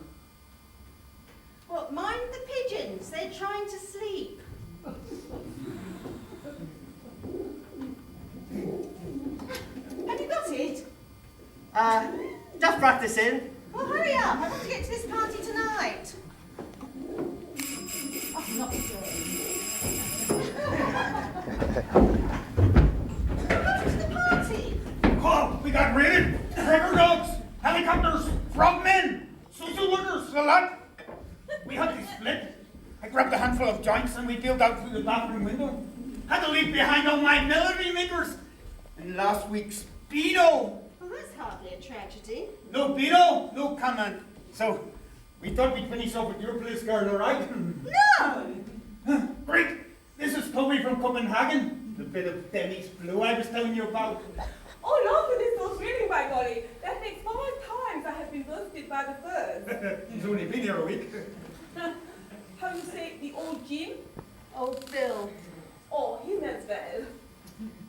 [SPEAKER 3] Well, mind the pigeons. They're trying to sleep. Have you got it?
[SPEAKER 2] Just practicing.
[SPEAKER 3] Well, hurry up. I want to get to this party tonight. Oh, not again. Come to the party.
[SPEAKER 5] Oh, we got raided. Trigger dogs, helicopters, frogmen, social workers, a lot. We had to split. I grabbed a handful of joints and we peeled out through the bathroom window. Had to leave behind all my millinery makers. And last week's Speedo.
[SPEAKER 3] Well, that's hardly a tragedy.
[SPEAKER 5] No Speedo, no comment. So, we thought we'd finish off with your place, girl, all right?
[SPEAKER 3] No!
[SPEAKER 5] Great. This is Chloe from Copenhagen. The bit of Dennis Blue I was telling you about.
[SPEAKER 6] Oh, no, for this so thrilling, by golly. That makes 5 times I have been roasted by the birds.
[SPEAKER 5] He's only been here a week.
[SPEAKER 6] How you say, the old Jim?
[SPEAKER 3] Old Bill.
[SPEAKER 6] Oh, him as well.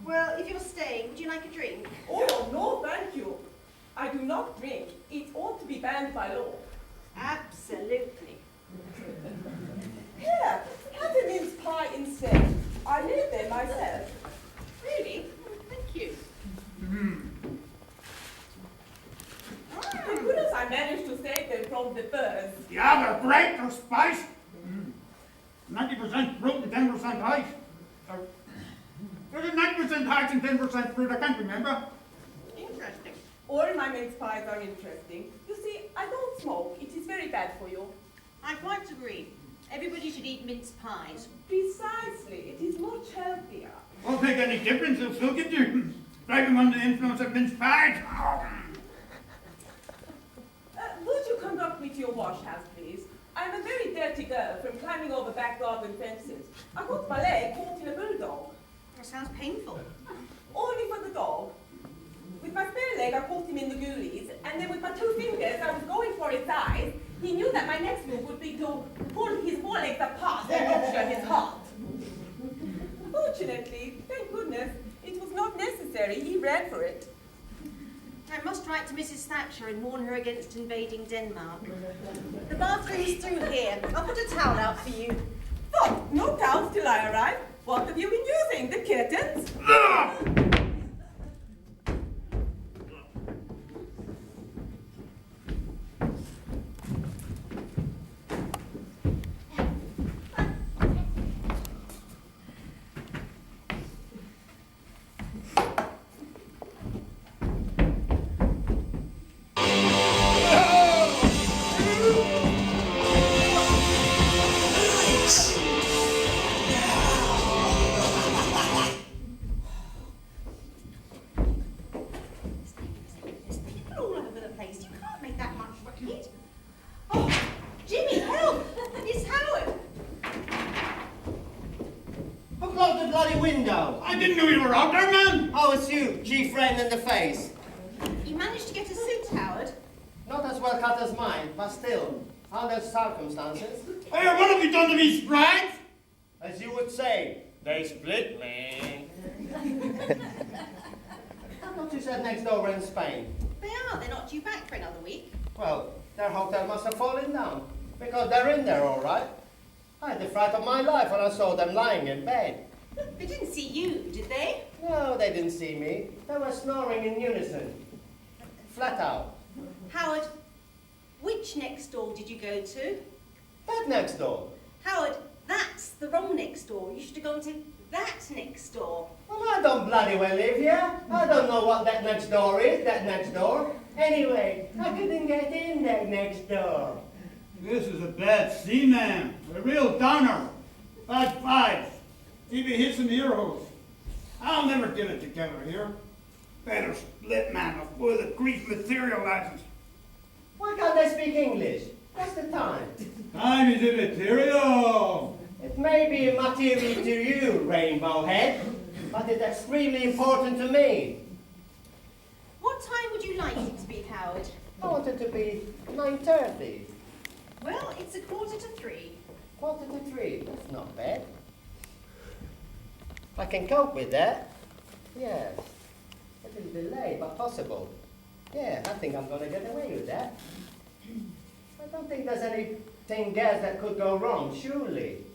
[SPEAKER 3] Well, if you're staying, would you like a drink?
[SPEAKER 6] Oh, no, thank you. I do not drink. It ought to be banned by law.
[SPEAKER 3] Absolutely.
[SPEAKER 6] Here, have a mince pie instead. I made them myself.
[SPEAKER 3] Really? Thank you.
[SPEAKER 6] Thank goodness I managed to save them from the birds.
[SPEAKER 5] Yeah, they're great, they're spiced. 90% fruit and 10% ice. Or, is it 90% ice and 10% fruit? I can't remember.
[SPEAKER 3] Interesting.
[SPEAKER 6] All my mince pies are interesting. You see, I don't smoke. It is very bad for you.
[SPEAKER 3] I quite agree. Everybody should eat mince pies.
[SPEAKER 6] Precisely. It is much healthier.
[SPEAKER 5] Won't make any difference, it'll still get you. Driving under the influence of mince pies.
[SPEAKER 6] Would you conduct me to dirty girl from climbing over back garden fences. I got my leg caught in a bulldog.
[SPEAKER 3] That sounds painful.
[SPEAKER 6] Only for the dog. With my spare leg, I caught him in the goolies, and then with my 2 fingers, I was going for his eyes. He knew that my next move would be to pull his forelegs apart and rupture his heart. Fortunately, thank goodness, it was not necessary. He ran for it.
[SPEAKER 3] I must write to Mrs. Thatcher and warn her against invading Denmark. The bathroom's through here. I'll put a towel out for you.
[SPEAKER 6] Oh, no towels till I arrive. What have you been using? The kittens?
[SPEAKER 3] All over the place. You can't make that much racket. Oh, Jimmy, help! It's Howard.
[SPEAKER 2] Who closed the bloody window?
[SPEAKER 5] I didn't know you were out there, man.
[SPEAKER 2] Oh, it's you, G-friend in the face.
[SPEAKER 3] You managed to get a suit, Howard.
[SPEAKER 2] Not as well cut as mine, but still, under circumstances.
[SPEAKER 5] Hey, what have you done to me, sprites?
[SPEAKER 2] As you would say, they split me. I thought you said next door in Spain.
[SPEAKER 3] They are. They're not due back for another week.
[SPEAKER 2] Well, their hotel must have fallen down, because they're in there all right. I had the fright of my life when I saw them lying in bed.
[SPEAKER 3] They didn't see you, did they?
[SPEAKER 2] No, they didn't see me. They were snoring in unison. Flat out.
[SPEAKER 3] Howard, which next door did you go to?
[SPEAKER 2] That next door.
[SPEAKER 3] Howard, that's the wrong next door. You should have gone to that next door.
[SPEAKER 2] Well, I don't bloody well live here. I don't know what that next door is, that next door. Anyway, I couldn't get in that next door.
[SPEAKER 5] This is a bad seaman, a real downer. Bad vibes. Even hits in the ear holes. I'll never get it together here. Better split, man, with a Greek material license.
[SPEAKER 2] Why can't they speak English? What's the time?
[SPEAKER 5] Time is immaterial.
[SPEAKER 2] It may be immaterial to you, Rainbow Head, but it's extremely important to me.
[SPEAKER 3] What time would you like it to be, Howard?
[SPEAKER 2] I want it to be 9:30.
[SPEAKER 3] Well, it's 2:45.
[SPEAKER 2] 2:45. That's not bad. I can cope with that. Yes. A little delay, but possible. Yeah, I think I'm going to get away with that. I don't think there's anything else that could go wrong, surely.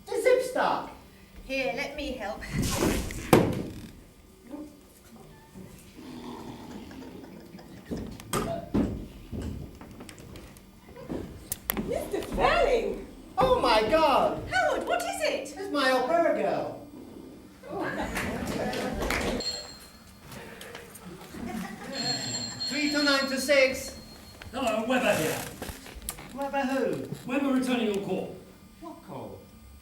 [SPEAKER 2] The zip stop.
[SPEAKER 3] Here, let me help.
[SPEAKER 6] Mr. Fanning!
[SPEAKER 2] Oh my God!
[SPEAKER 3] Howard, what is it?
[SPEAKER 2] It's my au pair girl. 3 to 9 to 6.
[SPEAKER 4] Hello, Webber here.
[SPEAKER 2] Webber who?
[SPEAKER 4] Webber returning your call.
[SPEAKER 2] What call?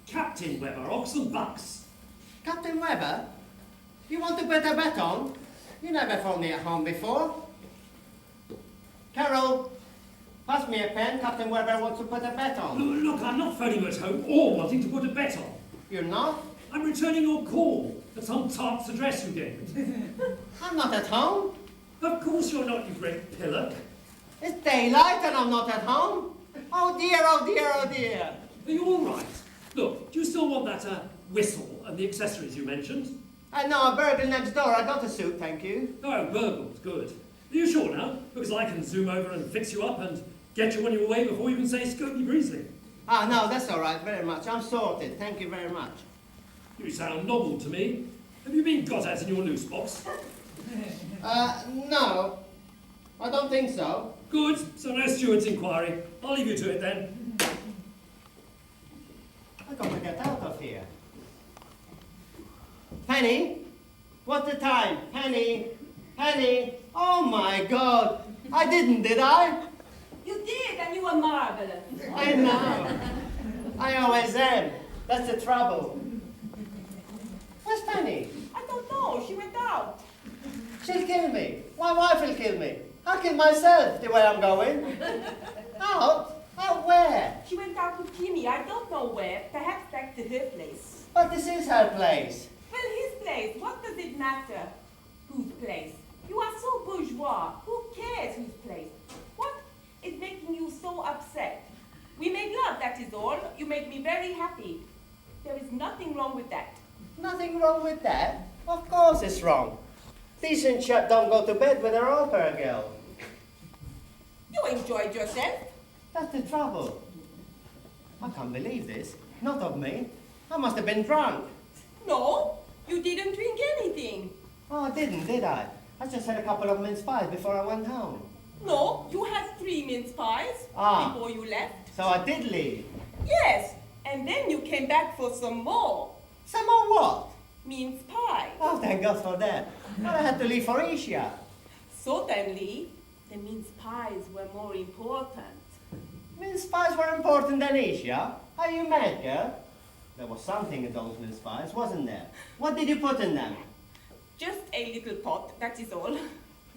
[SPEAKER 4] Captain Webber, Ox and Bucks.
[SPEAKER 2] Captain Webber? You want to put a bet on? You never phoned me at home before. Carol, pass me a pen. Captain Webber wants to put a bet on.
[SPEAKER 4] Look, I'm not phoning you at home or wanting to put a bet on.
[SPEAKER 2] You're not?
[SPEAKER 4] I'm returning your call at some tart's address you gave me.
[SPEAKER 2] I'm not at home.
[SPEAKER 4] Of course you're not, you great pillock.
[SPEAKER 2] It's daylight and I'm not at home. Oh dear, oh dear, oh dear.
[SPEAKER 4] Are you all right? Look, do you still want that whistle and the accessories you mentioned?
[SPEAKER 2] I know a burglar next door. I got a suit, thank you.
[SPEAKER 4] Oh, burgled, good. Are you sure now? Because I can zoom over and fix you up and get you on your way before you can say Scopey Breesley.
[SPEAKER 2] Ah, no, that's all right, very much. I'm sorted. Thank you very much.
[SPEAKER 4] You sound novel to me. Have you been got at in your loose box?
[SPEAKER 2] No. I don't think so.
[SPEAKER 4] Good, so no steward's inquiry. I'll leave you to it then.
[SPEAKER 2] I've got to get out of here. Penny? What's the time? Penny? Penny? Oh my God! I didn't, did I?
[SPEAKER 6] You did, and you were marvelous.
[SPEAKER 2] I know. I always am. That's the trouble. Where's Penny?
[SPEAKER 6] I don't know, she went out.
[SPEAKER 2] She'll kill me. My wife will kill me. I'll kill myself the way I'm going. Out? Out out where?
[SPEAKER 6] She went out with Timmy, I don't know where, perhaps back to her place.
[SPEAKER 2] But this is her place.
[SPEAKER 6] Well, his place, what does it matter? Whose place? You are so bourgeois. Who cares whose place? What is making you so upset? We made love, that is all. You made me very happy. There is nothing wrong with that.
[SPEAKER 2] Nothing wrong with that. Of course it's wrong. Decent chap don't go to bed with her opera girl.
[SPEAKER 6] You enjoyed yourself.
[SPEAKER 2] That's the trouble. I can't believe this. Not of me. I must have been drunk.
[SPEAKER 6] No, you didn't drink anything.
[SPEAKER 2] Oh, I didn't, did I? I just had a couple of mince pies before I went home.
[SPEAKER 6] No, you had 3 mince pies before you left.
[SPEAKER 2] So I did leave.
[SPEAKER 6] Yes, and then you came back for some more.
[SPEAKER 2] Some more what?
[SPEAKER 6] Mince pie.
[SPEAKER 2] Oh, thank God for that. But I had to leave for Asia.
[SPEAKER 6] Certainly, the mince pies were more important.
[SPEAKER 2] Mince pies were important than Asia? Are you mad, girl? There was something in those mince pies, wasn't there? What did you put in them?
[SPEAKER 6] Just a little pot, that is all.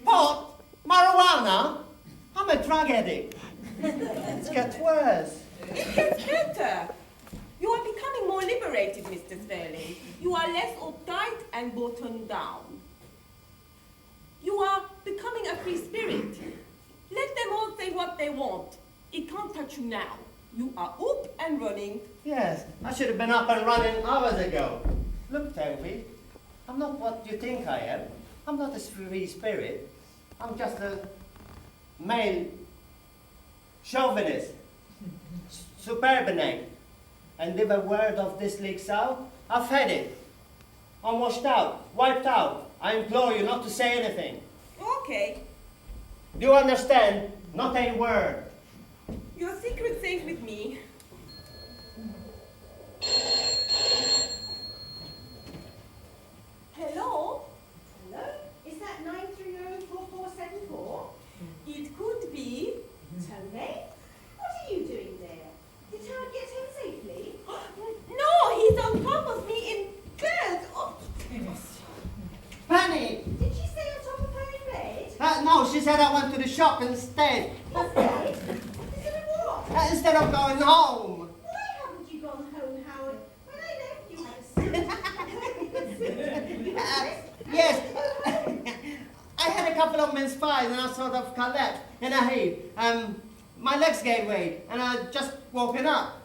[SPEAKER 2] Pot? Marijuana? I'm a drug addict. It's get worse.
[SPEAKER 6] It gets better. You are becoming more liberated, Mr. Sperling. You are less uptight and buttoned down. You are becoming a free spirit. Let them all say what they want. It can't touch you now. You are up and running.
[SPEAKER 2] Yes, I should have been up and running hours ago. Look, Toby, I'm not what you think I am. I'm not a free spirit. I'm just a male chauvinist, suburbanite. And if a word of this leaks out, I've had it. I'm washed out, wiped out. I implore you not to say anything.
[SPEAKER 6] Okay.
[SPEAKER 2] Do you understand? Not a word.
[SPEAKER 6] Your secret's safe with me. Hello?
[SPEAKER 3] Hello? Is that 9304474?
[SPEAKER 6] It could be.
[SPEAKER 3] Tony? What are you doing there? Did Howard get home safely?
[SPEAKER 6] No, he's on top of me in bed. Oh.
[SPEAKER 2] Penny!
[SPEAKER 3] Did she stay on top of her in bed?
[SPEAKER 2] No, she said I went to the shop instead.
[SPEAKER 3] Instead? Instead of what?
[SPEAKER 2] Instead of going home.
[SPEAKER 3] Why haven't you gone home, Howard? When I left, you had a suit.
[SPEAKER 2] Yes. I had a couple of mince pies and I sort of collapsed in a heap. My legs gave way and I just woken up.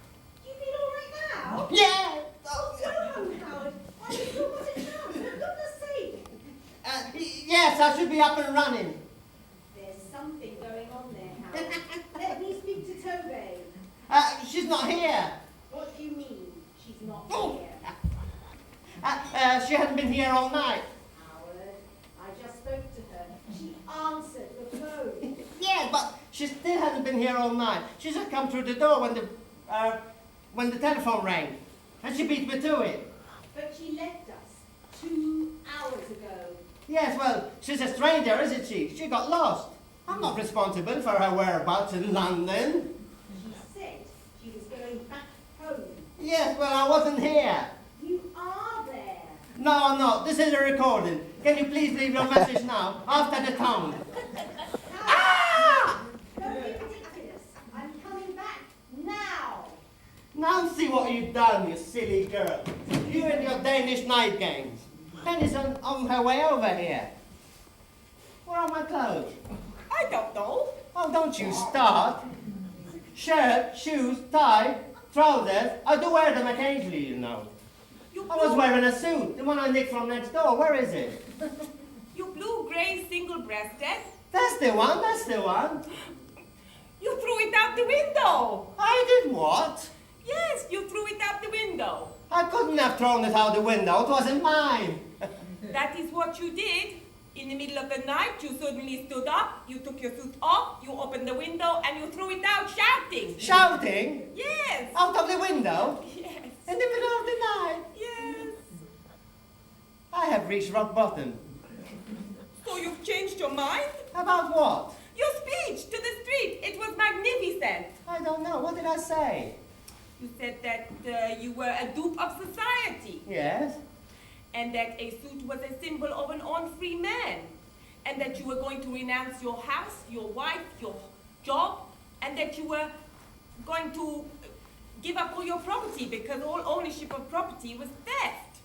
[SPEAKER 3] Do you feel all right now?
[SPEAKER 2] Yeah.
[SPEAKER 3] Go home, Howard. I just thought what a chance. For goodness sake.
[SPEAKER 2] Yes, I should be up and running.
[SPEAKER 3] There's something going on there, Howard. Let me speak to Tobey.
[SPEAKER 2] She's not here.
[SPEAKER 3] What do you mean, she's not
[SPEAKER 2] Oh.
[SPEAKER 3] here?
[SPEAKER 2] She hasn't been here all night.
[SPEAKER 3] Howard, I just spoke to her. She answered the phone.
[SPEAKER 2] Yeah, but she still hasn't been here all night. She just come through the door when the telephone rang, and she beat me to it.
[SPEAKER 3] But she left us 2 hours ago.
[SPEAKER 2] Yes, well, she's a stranger, isn't she? She got lost. I'm not responsible for her whereabouts in London.
[SPEAKER 3] She said she was going back home.
[SPEAKER 2] Yes, well, I wasn't here.
[SPEAKER 3] You are there.
[SPEAKER 2] No, I'm not. This is a recording. Can you please leave your message now, after the tone? Ah!
[SPEAKER 3] Don't be ridiculous. I'm coming back now.
[SPEAKER 2] Now see what you've done, you silly girl. You and your Danish night games. Penny's on her way over here. Where are my clothes?
[SPEAKER 6] I don't know.
[SPEAKER 2] Oh, don't you start. Shirt, shoes, tie, trousers. I do wear them occasionally, you know.
[SPEAKER 6] You
[SPEAKER 2] I was
[SPEAKER 6] blue,
[SPEAKER 2] wearing a suit, the one I nicked from next door. Where is it?
[SPEAKER 6] you blue-gray single-breasted.
[SPEAKER 2] That's the one, that's the one.
[SPEAKER 6] You threw it out the window.
[SPEAKER 2] I did what?
[SPEAKER 6] Yes, you threw it out the window.
[SPEAKER 2] I couldn't have thrown it out the window. It wasn't mine.
[SPEAKER 6] That is what you did. In the middle of the night, you suddenly stood up, you took your suit off, you opened the window, and you threw it out shouting.
[SPEAKER 2] Shouting?
[SPEAKER 6] Yes.
[SPEAKER 2] Out of the window?
[SPEAKER 6] Yes.
[SPEAKER 2] In the middle of the night?
[SPEAKER 6] Yes.
[SPEAKER 2] I have reached rock bottom.
[SPEAKER 6] So you've changed your mind?
[SPEAKER 2] About what?
[SPEAKER 6] Your speech to the street, it was magnificent.
[SPEAKER 2] I don't know. What did I say?
[SPEAKER 6] You said that you were a dupe of society,
[SPEAKER 2] Yes?
[SPEAKER 6] and that a suit was a symbol of an unfree man, and that you were going to renounce your house, your wife, your job, and that you were going to give up all your property because all ownership of property was theft.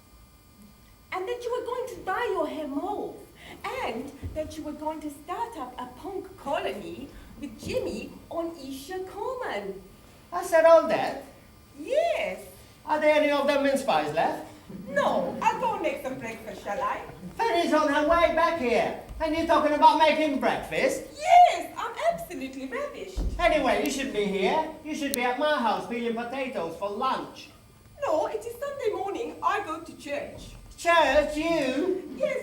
[SPEAKER 6] And that you were going to dye your hair mauve. And that you were going to start up a punk colony with Jimmy on Isha Common.
[SPEAKER 2] I said all that.
[SPEAKER 6] Yes.
[SPEAKER 2] Are there any of them mince pies left?
[SPEAKER 6] No, I'll go and make some breakfast, shall I?
[SPEAKER 2] Fanny's on her way back here. And you're talking about making breakfast?
[SPEAKER 6] Yes, I'm absolutely ravished.
[SPEAKER 2] Anyway, you shouldn't be here. You should be at my house peeling potatoes for lunch.
[SPEAKER 6] No, it is Sunday morning. I go to church.
[SPEAKER 2] Church, you?
[SPEAKER 6] Yes,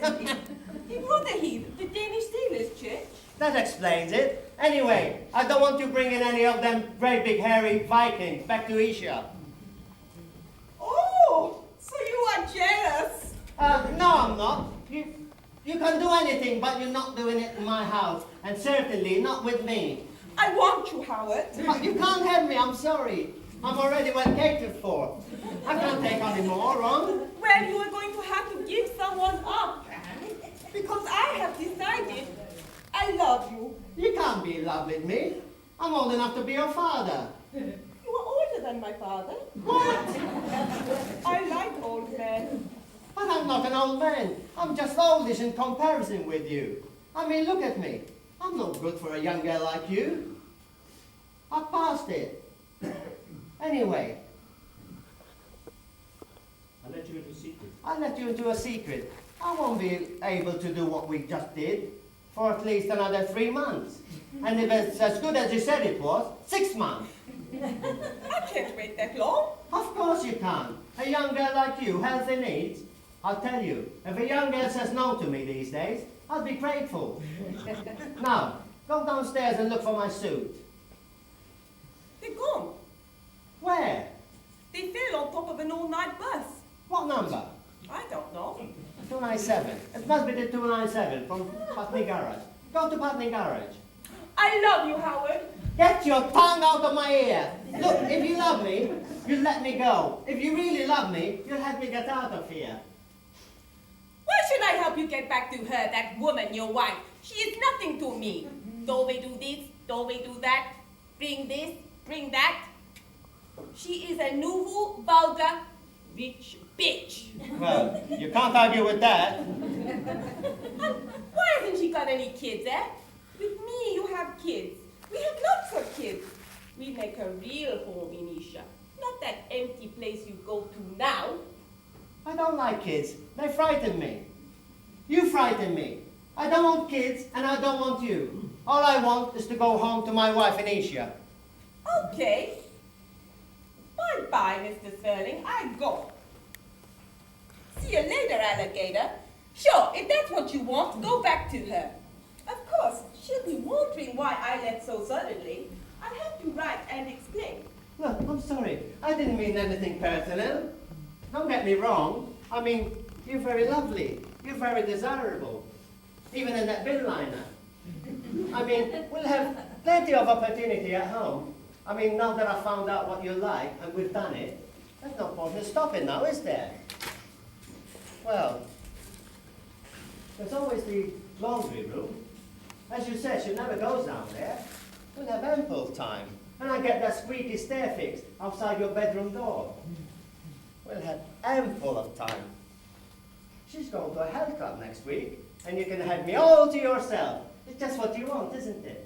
[SPEAKER 6] in Rotherhithe, the Danish sailors' church.
[SPEAKER 2] That explains it. Anyway, I don't want you bringing any of them great big hairy Vikings back to Isha.
[SPEAKER 6] Oh, so you are jealous.
[SPEAKER 2] No, I'm not. You can do anything, but you're not doing it in my house. And certainly not with me.
[SPEAKER 6] I want you, Howard.
[SPEAKER 2] But you can't have me, I'm sorry. I'm already well catered for. I can't take any more, wrong?
[SPEAKER 6] Well, you are going to have to give someone up. Because I have decided I love you.
[SPEAKER 2] You can't be in love with me. I'm old enough to be your father.
[SPEAKER 6] You are older than my father.
[SPEAKER 2] What?
[SPEAKER 6] I like old men.
[SPEAKER 2] But I'm not an old man. I'm just oldish in comparison with you. I mean, look at me. I'm no good for a young girl like you. I passed it. Anyway,
[SPEAKER 4] I'll let you into a secret.
[SPEAKER 2] I'll let you into a secret. I won't be able to do what we just did for at least another 3 months. And if it's as good as you said it was, 6 months.
[SPEAKER 6] I can't wait that long.
[SPEAKER 2] Of course you can. A young girl like you, healthy needs. I'll tell you, if a young girl says no to me these days, I'll be grateful. Now, go downstairs and look for my suit.
[SPEAKER 6] They're gone.
[SPEAKER 2] Where?
[SPEAKER 6] They fell on top of an all-night bus.
[SPEAKER 2] What number?
[SPEAKER 6] I don't know.
[SPEAKER 2] 297. It must be the 297 from Putney Garage. Go to Putney Garage.
[SPEAKER 6] I love you, Howard.
[SPEAKER 2] Get your tongue out of my ear. Look, if you love me, you'll let me go. If you really love me, you'll have me get out of here.
[SPEAKER 6] Why should I help you get back to her, that woman, your wife? She is nothing to me. Don't we do this? Don't we do that? Bring this, bring that. She is a nouveau, vulgar, rich bitch.
[SPEAKER 2] Well, you can't argue with that.
[SPEAKER 6] Why hasn't she got any kids, eh? With me, you have kids. We have lots of kids. We make a real home in Isha. Not that empty place you go to now.
[SPEAKER 2] I don't like kids. They frighten me. You frighten me. I don't want kids, and I don't want you. All I want is to go home to my wife in Asia.
[SPEAKER 6] Okay. Bye-bye, Mr. Sterling. I go. See you later, alligator. Sure, if that's what you want, go back to her. Of course, she'll be wondering why I left so suddenly. I'll have to write and explain.
[SPEAKER 2] Look, I'm sorry. I didn't mean anything personal. Don't get me wrong. I mean, you're very lovely. You're very desirable. Even in that bin liner. I mean, we'll have plenty of opportunity at home. I mean, now that I've found out what you like and we've done it, there's no point in stopping now, is there? Well, there's always the laundry room. As you said, she never goes down there. We'll have ample time. And I get that squeaky stair fixed outside your bedroom door. We'll have ample of time. She's going to a health club next week, and you can have me all to yourself. It's just what you want, isn't it?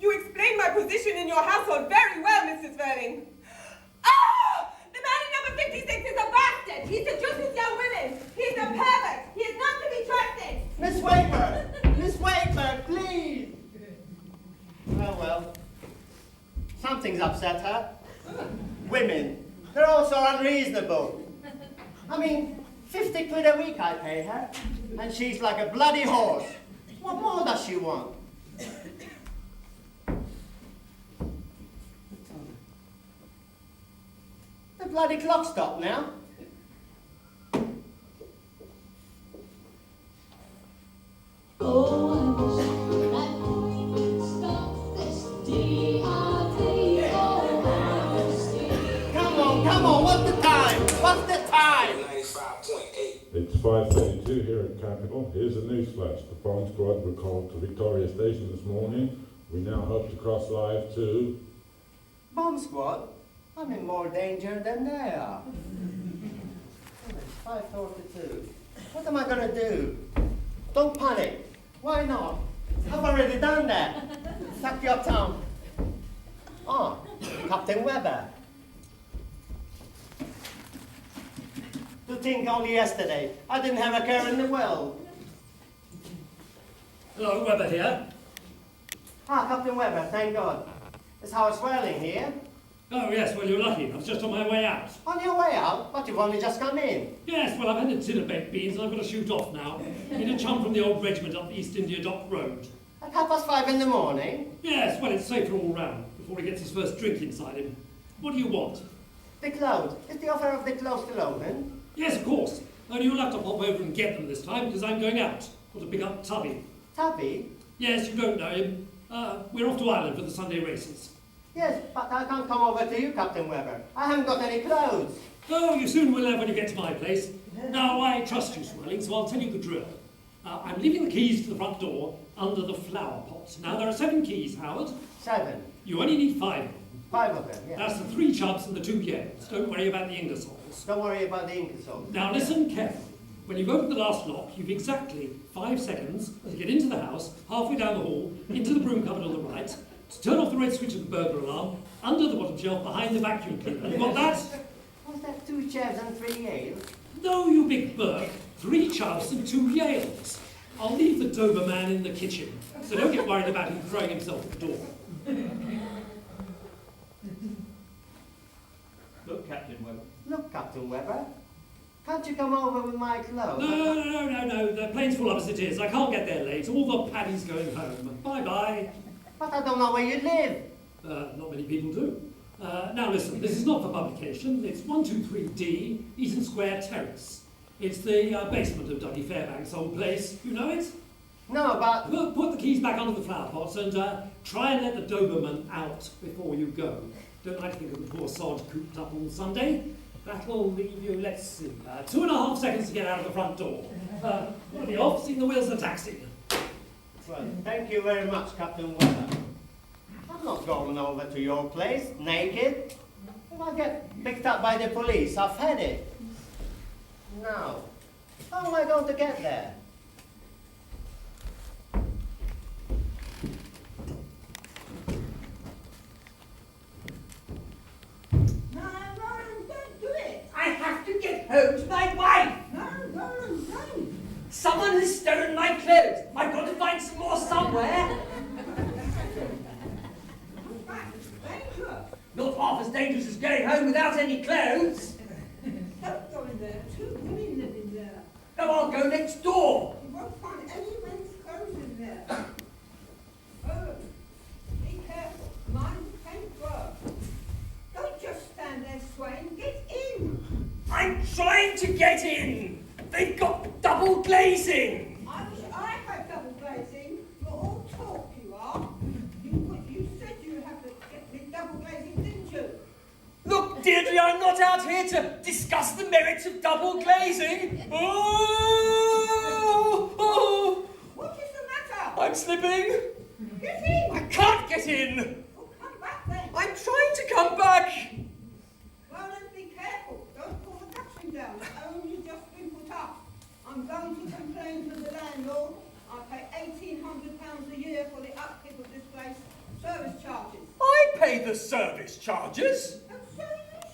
[SPEAKER 6] You explained my position in your household very well, Mrs. Verling. Ah! The man in number 56 is a bastard! He seduces young women! He's a pervert! He is not to be trusted!
[SPEAKER 2] Miss Wakeberg! Miss Wakeberg, please! Well. Something's upset her. Women. They're all so unreasonable. I mean, 50 quid a week I pay her, and she's like a bloody horse. What more does she want? The bloody clock stopped now. Come on, what's the time? What's the time?
[SPEAKER 7] 95.8.
[SPEAKER 8] It's 5:32 here at Capitol. Here's a newsflash. The bomb squad were called to Victoria Station this morning. We now hope to cross live to
[SPEAKER 2] Bomb squad? I'm in more danger than they are. It's 5:42. What am I going to do? Don't panic. Why not? I've already done that. Sack you uptown. Oh, Captain Weber. To think only yesterday, I didn't have a care in the world.
[SPEAKER 4] Hello, Webber here.
[SPEAKER 2] Ah, Captain Weber, thank God. Is Howard Swirling here?
[SPEAKER 4] Oh, yes, well, you're lucky. I was just on my way out.
[SPEAKER 2] On your way out? But you've only just come in.
[SPEAKER 4] Yes, well, I've had a tin of baked beans and I've got to shoot off now. Need a chum from the old regiment up the East India Dock Road.
[SPEAKER 2] At 5:30 in the morning?
[SPEAKER 4] Yes, well, it's safer all round before he gets his first drink inside him. What do you want?
[SPEAKER 2] The clothes. Is the offer of the clothes still open?
[SPEAKER 4] Yes, of course. Only you'll have to pop over and get them this time because I'm going out. Got to pick up Tubby.
[SPEAKER 2] Tubby?
[SPEAKER 4] Yes, you don't know him. We're off to Ireland for the Sunday races.
[SPEAKER 2] Yes, but I can't come over to you, Captain Weber. I haven't got any clothes.
[SPEAKER 4] Oh, you soon will have when you get to my place. Now, I trust you, Swirling, so I'll tell you the drill. I'm leaving the keys to the front door under the flower pot. Now, there are 7 keys, Howard.
[SPEAKER 2] 7.
[SPEAKER 4] You only need 5 of them.
[SPEAKER 2] 5 of them, yeah.
[SPEAKER 4] That's the 3 chubs and the 2 yells. Don't worry about the Ingersolls.
[SPEAKER 2] Don't worry about the Ingersolls.
[SPEAKER 4] Now, listen carefully. When you've opened the last lock, you've exactly 5 seconds to get into the house, halfway down the hall, into the broom cupboard on the right, to turn off the red switch of the burglar alarm, under the bottom shelf behind the vacuum cleaner. You got that?
[SPEAKER 2] Was that 2 chefs and 3 yales?
[SPEAKER 4] No, you big Burke. 3 chubs and 2 yales. I'll leave the Doberman in the kitchen, so don't get worried about him throwing himself at the door.
[SPEAKER 1] Look, Captain Weber.
[SPEAKER 2] Look, Captain Weber. Can't you come over with my clothes?
[SPEAKER 4] No. The plane's full up as it is. I can't get there late. All the paddies going home. Bye-bye.
[SPEAKER 2] But I don't know where you live.
[SPEAKER 4] Not many people do. Now listen, this is not for publication. It's 123D, Eaton Square Terrace. It's the basement of Dougie Fairbanks' old place. You know it?
[SPEAKER 2] No, but...
[SPEAKER 4] Put the keys back under the flower pots and try and let the Doberman out before you go. Don't like to think of the poor sod cooped up on Sunday. That'll leave you, let's see, 2.5 seconds to get out of the front door. We'll be off, seeing the wheels of the taxi.
[SPEAKER 2] Well, thank you very much, Captain Weber. I'm not going over to your place, naked. If I get picked up by the police, I've had it. Now, how am I going to get there?
[SPEAKER 7] I have to get home to my wife.
[SPEAKER 6] No.
[SPEAKER 7] Someone has stolen my clothes. I've got to find some more somewhere. Not half as dangerous as going home without any clothes.
[SPEAKER 6] Don't go in there. 2 women live in there.
[SPEAKER 7] No, I'll go next door.
[SPEAKER 6] You won't find any men's clothes in there. Oh, be careful. Mind the paintwork. Don't just stand there swaying. Get in.
[SPEAKER 7] I'm trying to get in. They've got double glazing.
[SPEAKER 6] I wish I had double glazing. You're all talk, you are. You said you had to get me double glazing, didn't you?
[SPEAKER 7] Look, Deirdre, I'm not out here to discuss the merits of double glazing. Oh!
[SPEAKER 6] What is the matter?
[SPEAKER 7] I'm slipping.
[SPEAKER 6] Get in.
[SPEAKER 7] I can't get in.
[SPEAKER 6] Oh, come back then.
[SPEAKER 7] I'm trying to come back.
[SPEAKER 6] Well, then be careful. Don't pull the caption down. It's only just been put up. I'm going to complain to the landlord. I pay £1,800 a year for the upkeep of this place. Service charges.
[SPEAKER 7] I pay the service charges.
[SPEAKER 6] And so you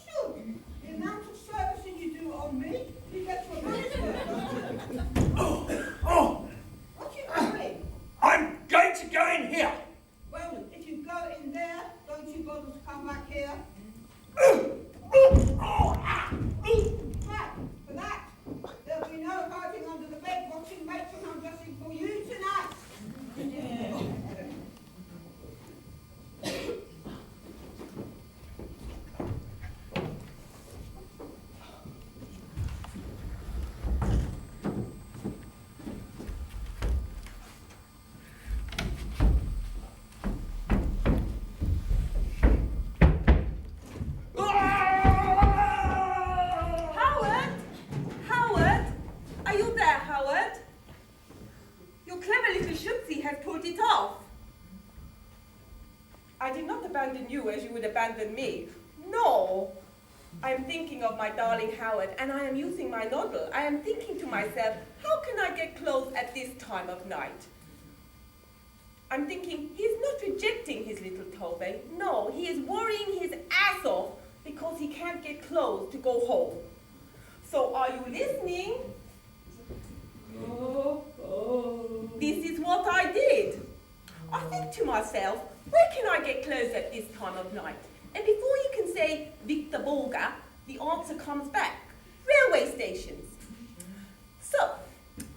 [SPEAKER 6] should. The amount of servicing you do on me, you get your money's worth, don't you?
[SPEAKER 7] Oh,
[SPEAKER 6] What are you doing?
[SPEAKER 7] I'm going to go in here.
[SPEAKER 6] Well, if you go in there, don't you bother to come back here. Right, for that, there'll be no hiding under the bed watching mates when I'm dressing for you tonight. you as you would abandon me. No. I am thinking of my darling Howard, and I am using my noddle. I am thinking to myself, how can I get clothes at this time of night? I'm thinking, he's not rejecting his little Tove. No, he is worrying his ass off because he can't get clothes to go home. So are you listening? This is what I did. I think to myself, where can I get clothes at this time of night? And before you can say Victor Borga, the answer comes back. Railway stations. So,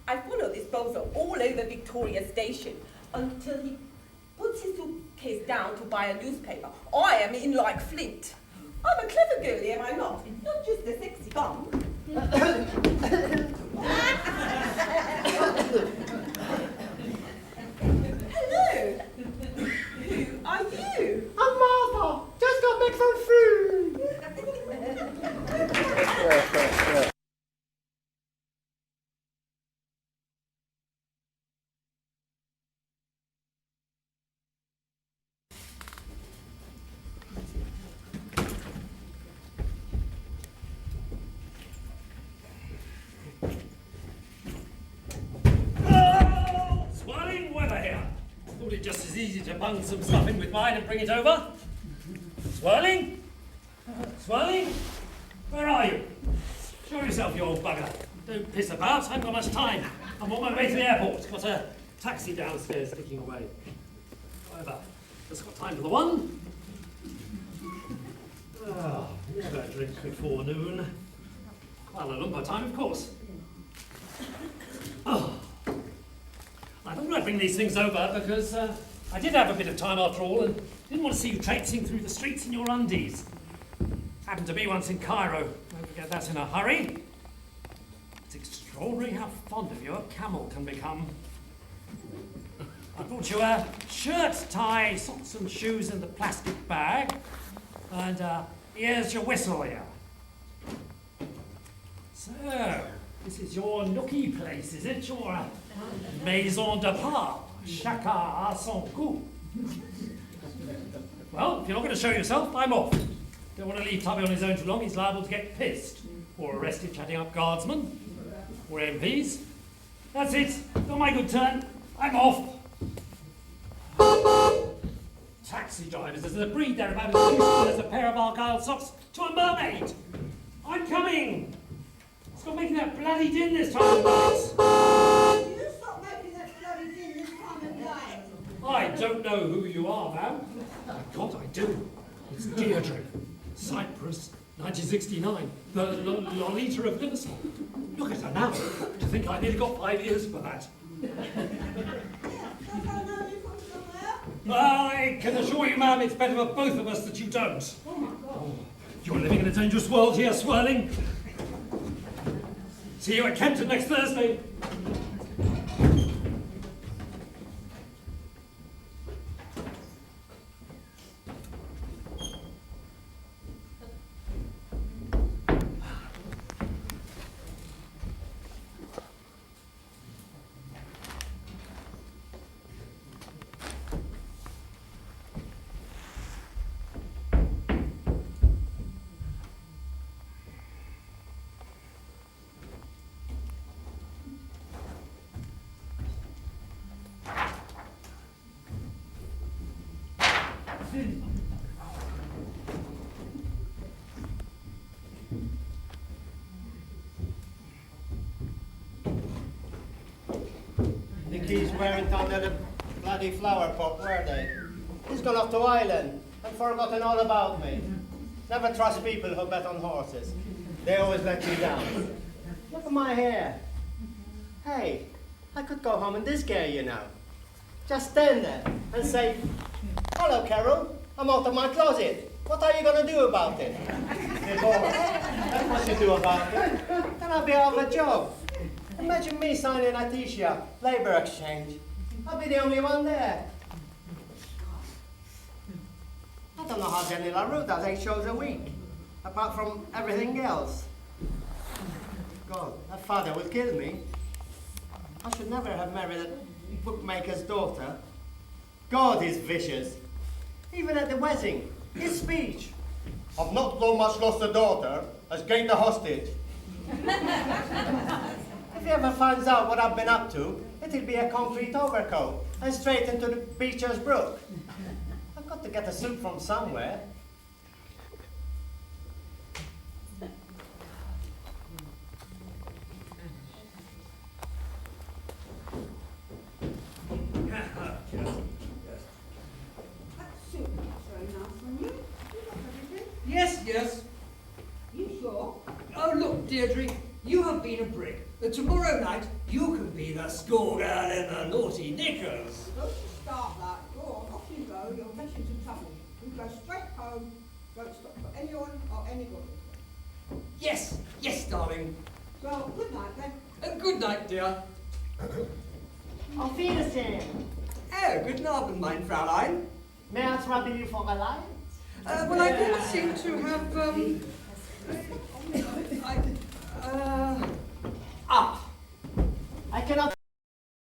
[SPEAKER 6] I follow this bozo all over Victoria Station until he puts his suitcase down to buy a newspaper. I am in like flint. I'm a clever girlie, am I not? Not just a sexy bum. Hello. Who are you?
[SPEAKER 2] I'm Martha. Just got back from food.
[SPEAKER 4] Swirling weather here. Thought it just as easy to bung some stuff in with mine and bring it over. Swirling? Swirling? Where are you? Show yourself, you old bugger. Don't piss about, I haven't got much time. I'm on my way to the airport. Got a taxi downstairs ticking away. However, just got time for the one. Never drink before noon. Kuala Lumpur time, of course. Oh. I thought I'd bring these things over because I did have a bit of time after all and didn't want to see you traipsing through the streets in your undies. Happened to be once in Cairo. Don't forget that in a hurry. It's extraordinary how fond of you a camel can become. I brought you a shirt, tie, socks and shoes in the plastic bag. And here's your whistle here. So, this is your nookie place, is it? Your maison de pas, chacun à son goût. Well, if you're not going to show yourself, I'm off. Don't want to leave Tubby on his own too long, he's liable to get pissed. Or arrested chatting up guardsmen. Or MPs. That's it, got my good turn, I'm off. Taxi drivers, there's a breed there about as useful as a pair of Argyle socks to a mermaid. I'm coming. Stop making that bloody din this time of night.
[SPEAKER 9] You stop making that bloody din this time of night.
[SPEAKER 4] I don't know who you are, ma'am. God, I do. It's Deirdre. Cyprus, 1969. The Lolita of Liverpool. Look at her now. To think I nearly got 5 years for that. I can assure you, ma'am, it's better for both of us that you don't. Oh, you're living in a dangerous world here, Swirling. See you at Kempton next Thursday.
[SPEAKER 2] The keys weren't under the bloody flower pot, were they? He's gone off to Ireland and forgotten all about me. Never trust people who bet on horses. They always let you down. Look at my hair. Hey, I could go home in this gear, you know. Just stand there and say, "Hello, Carol. I'm out of my closet. What are you going to do about it?" Divorce. That's what you do about it. Then I'll be out of a job. Imagine me signing a T-shirt, labour exchange. I'll be the only one there. I don't know how Jenny LaRue does 8 shows a week, apart from everything else. God, that father will kill me. I should never have married a bookmaker's daughter. God, he's vicious. Even at the wedding, His speech. I've not so much lost a daughter as gained a hostage. If he ever finds out what I've been up to, it'll be a concrete overcoat and straight into the Beecher's Brook. I've got to get a suit from somewhere.
[SPEAKER 9] That suit looks very nice on you. You got everything.
[SPEAKER 7] Yes, yes.
[SPEAKER 9] You sure?
[SPEAKER 7] Oh, look, Deirdre, you have been a brick. Tomorrow night, you can be the schoolgirl in the naughty knickers.
[SPEAKER 9] Don't you start that. Go on, off you go. You'll get into trouble. You go straight home. Don't stop for anyone or anybody.
[SPEAKER 7] Yes, yes, darling.
[SPEAKER 9] Well, good night then.
[SPEAKER 7] Good night, dear.
[SPEAKER 2] Auf Wiedersehen.
[SPEAKER 7] Oh, guten Abend, mein Fräulein.
[SPEAKER 2] May I trouble you for a line?
[SPEAKER 7] Well, I don't seem to have,